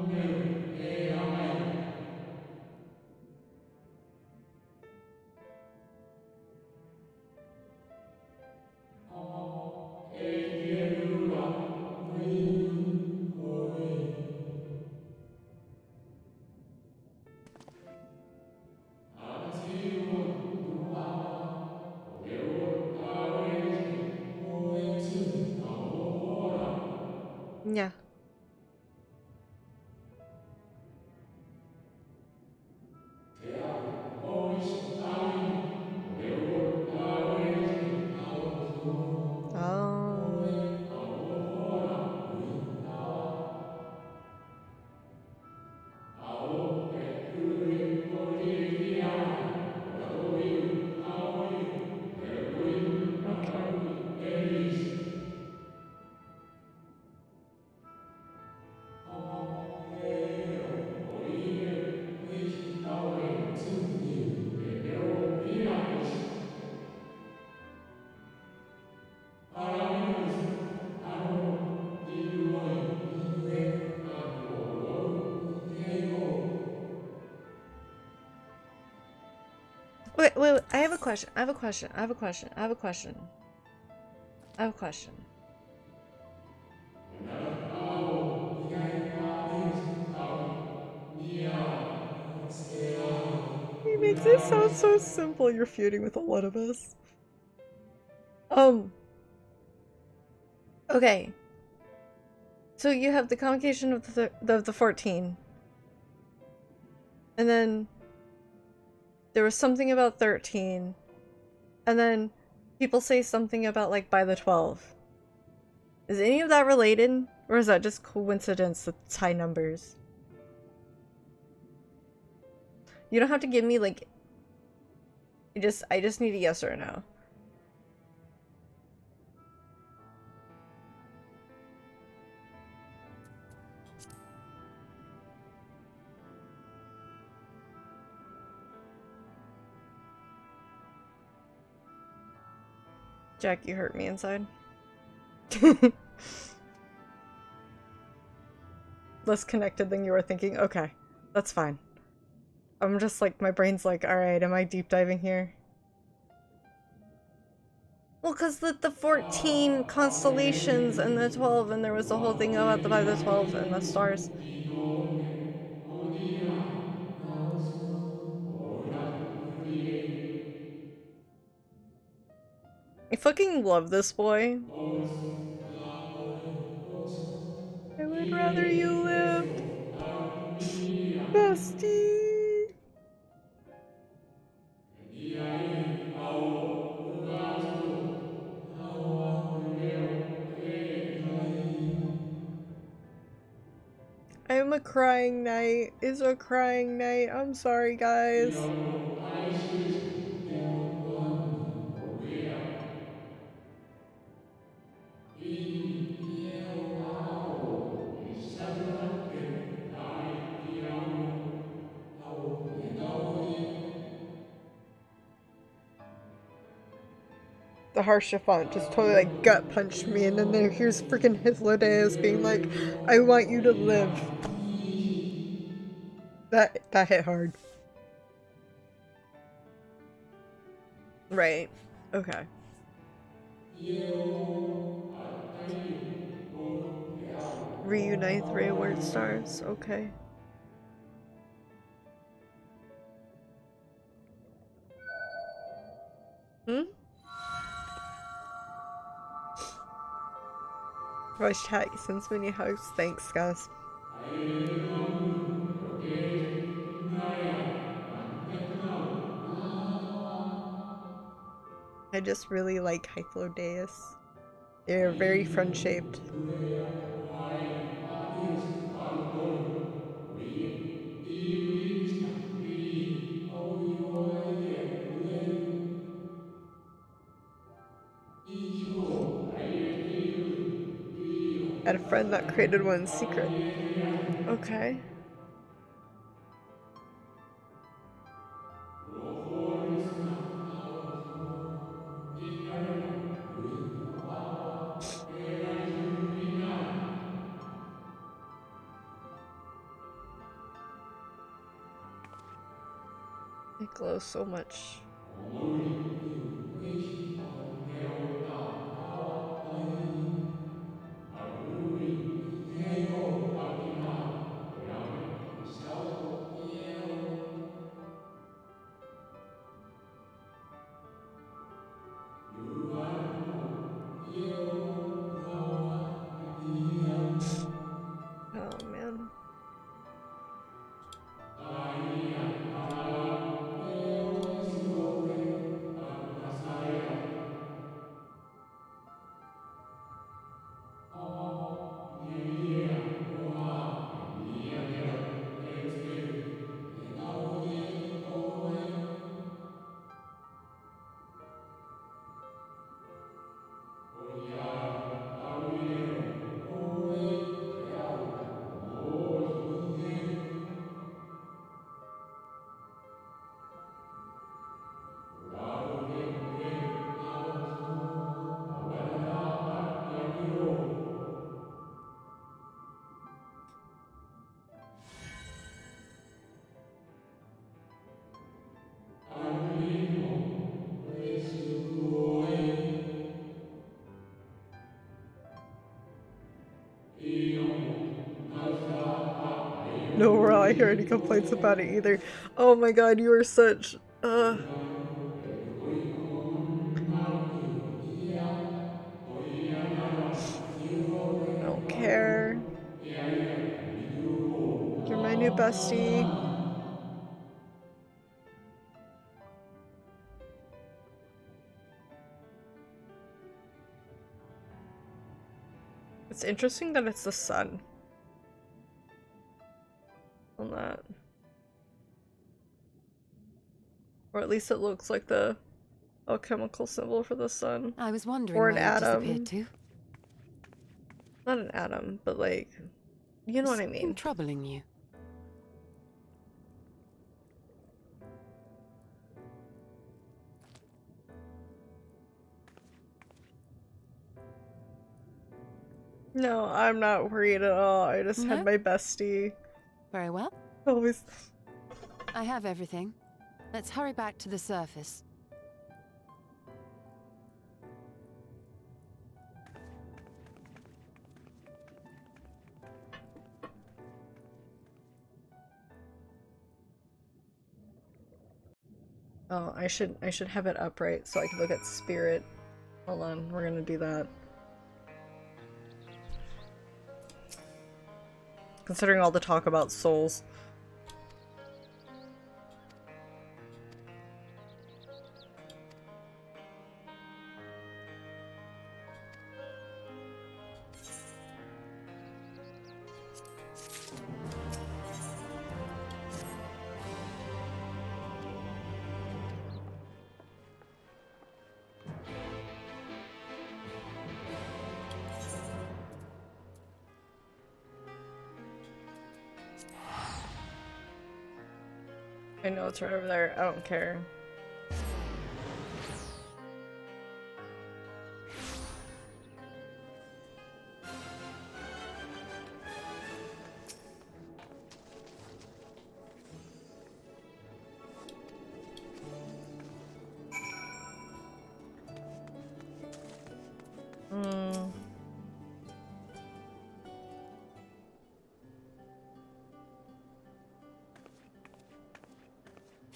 Yeah. Oh. wait, I have a question. I have a question. I have a question. I have a question. I have a question. He makes it sound so simple. You're feuding with a lot of us. Okay. So you have the convocation of the 14. And then there was something about 13. And then people say something about like by the 12. Is any of that related? Or is that just coincidence that it's high numbers? You don't have to give me like I just need a yes or a no. Jack, you hurt me inside. Less connected than you were thinking. Okay, that's fine. I'm just like, my brain's like, alright, am I deep diving here? Well, because the 14 constellations and the 12, and there was the whole thing about by the 12 and the stars. I fucking love this boy. I would rather you lived. Bestie. I'm a crying night. It's a crying night. I'm sorry, guys. The harsher font just totally like gut punched me, and then here's freaking Hythlodaeus being like, I want you to live. That hit hard. Right. Okay. Reunite 3 award stars. Okay. Hmm? Voice chat sends many hugs. Thanks, guys. I just really like Hythlodaeus. They're very friend-shaped. Had a friend that created one in secret. Okay. It glows so much. Oh man. I hear any complaints about it either. Oh my god, you are such I don't care. You're my new bestie. It's interesting that it's the sun on that. Or at least it looks like the alchemical symbol for the sun. I was wondering or where an you atom. disappeared to. Not an atom, but like, you know what I Something mean. troubling you. No, I'm not worried at all. I just had my bestie. Very well. Always. I have everything. Let's hurry back to the surface. Oh, I should have it upright so I can look at spirit. Hold on, we're gonna do that. Considering all the talk about souls. I know it's right over there. I don't care.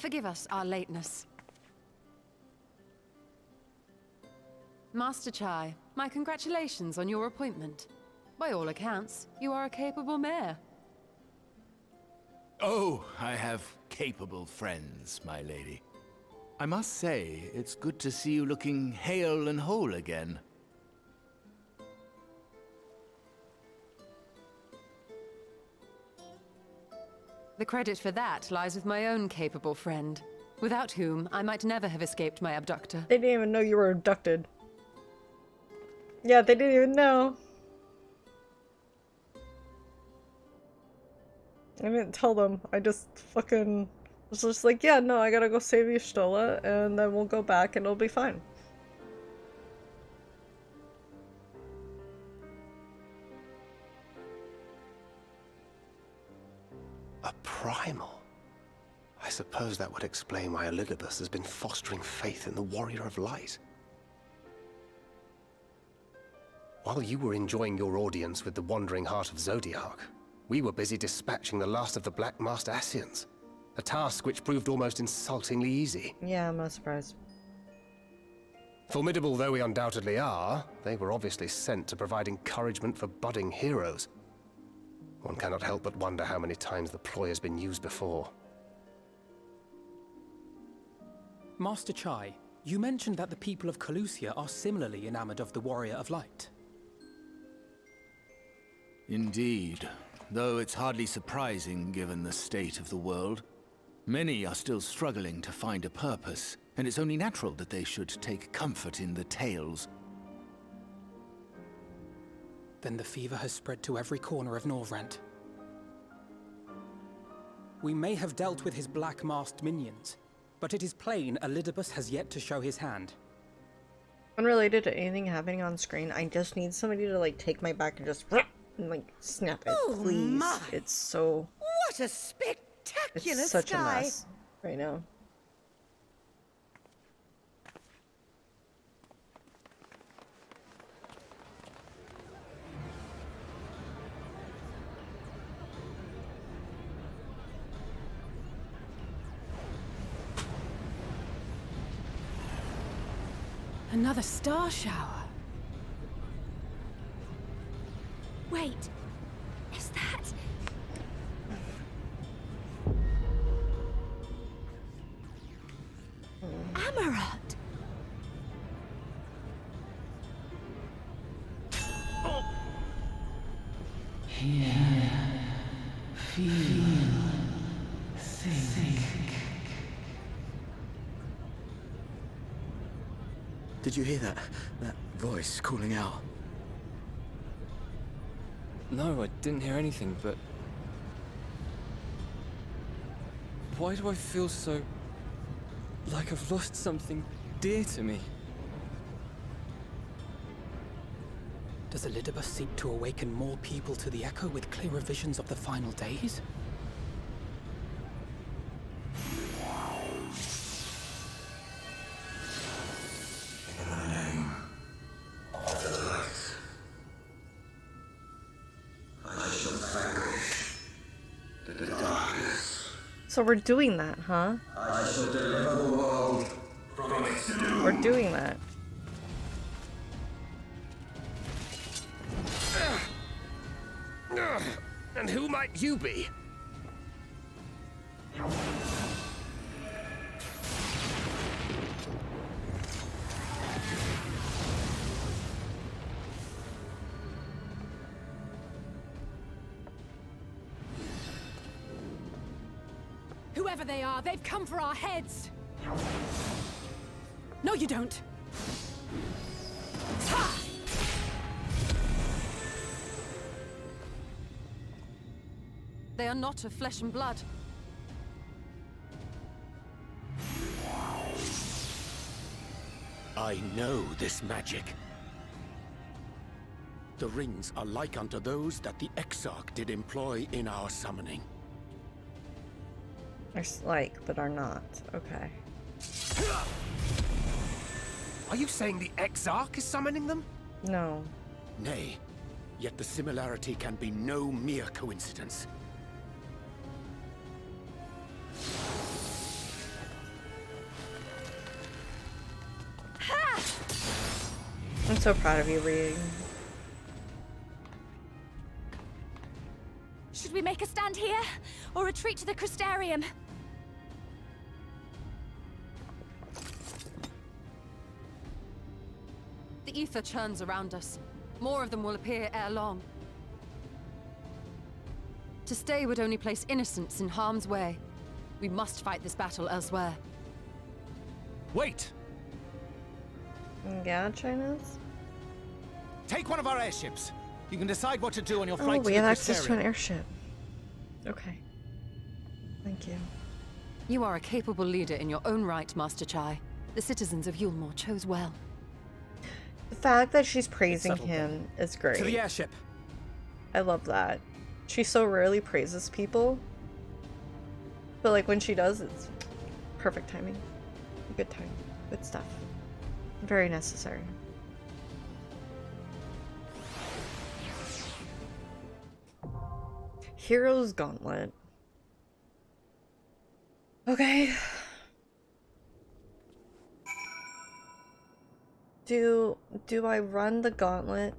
Forgive us our lateness. Master Chai, my congratulations on your appointment. By all accounts, you are a capable mayor. Oh, I have capable friends, my lady. I must say, it's good to see you looking hale and whole again. The credit for that lies with my own capable friend, without whom I might never have escaped my abductor. They didn't even know you were abducted. Yeah, they didn't even know. I didn't tell them. I just fucking was just like, yeah, no, I gotta go save Y'shtola, and then we'll go back and it'll be fine. A primal? I suppose that would explain why Elidibus has been fostering faith in the Warrior of Light. While you were enjoying your audience with the Wandering Heart of Zodiac, we were busy dispatching the last of the Black Masked Ascians, a task which proved almost insultingly easy. Yeah, I'm not surprised. Formidable though we undoubtedly are, they were obviously sent to provide encouragement for budding heroes. One cannot help but wonder how many times the ploy has been used before. Master Chai, you mentioned that the people of Calusia are similarly enamored of the Warrior of Light. Indeed, though it's hardly surprising given the state of the world. Many are still struggling to find a purpose, and it's only natural that they should take comfort in the tales. Then the fever has spread to every corner of Norvrent. We may have dealt with his black-masked minions, but it is plain Elidibus has yet to show his hand. Unrelated to anything happening on screen, I just need somebody to like take my back and just and like snap it, Oh, please. my. It's so What a spectacular it's such sky! a mess right now. Another star shower. Wait, is that... Amaranth? Here, feel, think. Did you hear that? That voice calling out? No, I didn't hear anything, but... Why do I feel so... like I've lost something dear to me? Does Elidibus seek to awaken more people to the Echo with clearer visions of the final days? So we're doing that, huh? I shall deliver the world from its doom. We're doing that. And who might you be? Whoever they are, they've come for our heads! No, you don't! Ha! They are not of flesh and blood. I know this magic. The rings are like unto those that the Exarch did employ in our summoning. Are like, but are not. Okay. Are you saying the Exarch is summoning them? No. Nay, yet the similarity can be no mere coincidence. I'm so proud of you, Reed. Should we make a stand here, or retreat to the Crystarium? The ether churns around us. More of them will appear ere long. To stay would only place innocents in harm's way. We must fight this battle elsewhere. Wait! Yeah, China's? Take one of our airships. You can decide what to do on your Oh, flight to we the have access to an Crystarium. airship. Okay. Thank you. You are a capable leader in your own right, Master Chai. The citizens of Yulmore chose well. The fact that she's praising Settled him is great. To the airship! I love that. She so rarely praises people. But like when she does, it's perfect timing. Good time. Good stuff. Very necessary. Hero's Gauntlet. Okay. Do I run the gauntlet?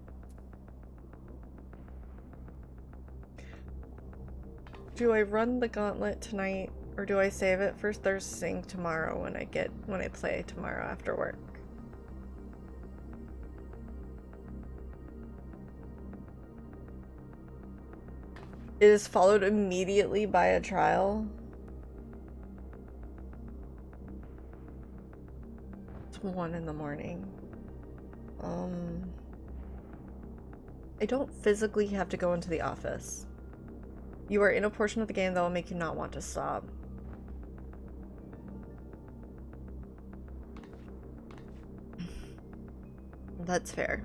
Do I run the gauntlet tonight, or do I save it for Thursday tomorrow when I play tomorrow after work? It is followed immediately by a trial. It's 1 in the morning. I don't physically have to go into the office. You are in a portion of the game that will make you not want to stop. That's fair.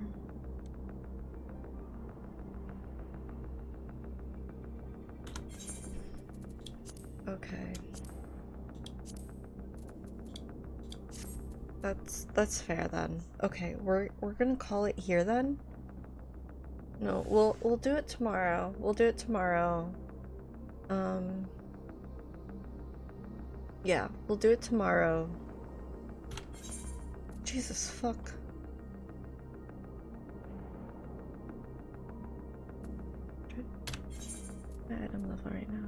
Okay. That's fair then. Okay, we're gonna call it here then. No, we'll do it tomorrow. We'll do it tomorrow. Yeah, we'll do it tomorrow. Jeez, Jesus fuck. My item level right now.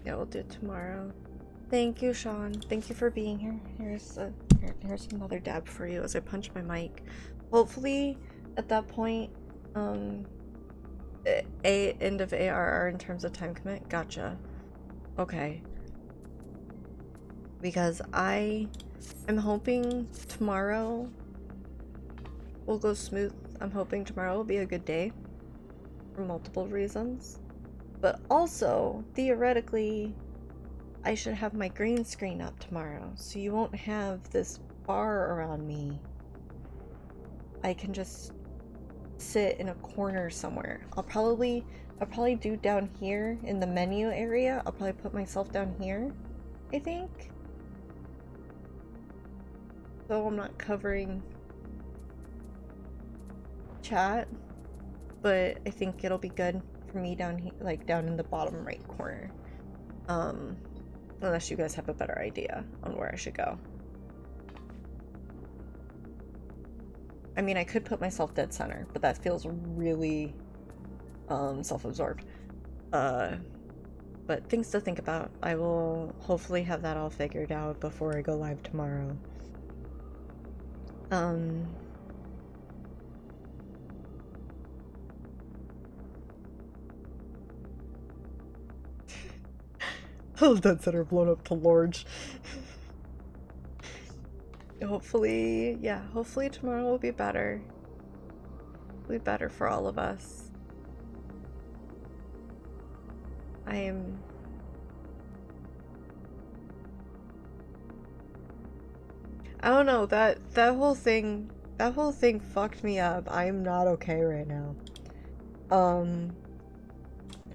Yeah, we'll do it tomorrow. Thank you, Sean. Thank you for being here. Here's another dab for you as I punch my mic. Hopefully, at that point, end of ARR in terms of time commit. Gotcha. Okay. Because I'm hoping tomorrow will go smooth. I'm hoping tomorrow will be a good day for multiple reasons. But also, theoretically, I should have my green screen up tomorrow, so you won't have this bar around me. I can just sit in a corner somewhere. I'll probably do down here in the menu area. I'll probably put myself down here, I think. So I'm not covering chat, but I think it'll be good for me down here, like down in the bottom right corner. Unless you guys have a better idea on where I should go. I mean, I could put myself dead center, but that feels really self-absorbed. But things to think about. I will hopefully have that all figured out before I go live tomorrow. Dead center blown up to large. Hopefully, yeah, hopefully tomorrow will be better. It'll be better for all of us. I don't know, that whole thing fucked me up. I'm not okay right now.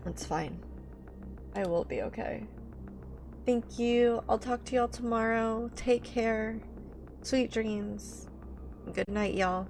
It's fine. I will be okay. Thank you. I'll talk to y'all tomorrow. Take care. Sweet dreams. Good night, y'all.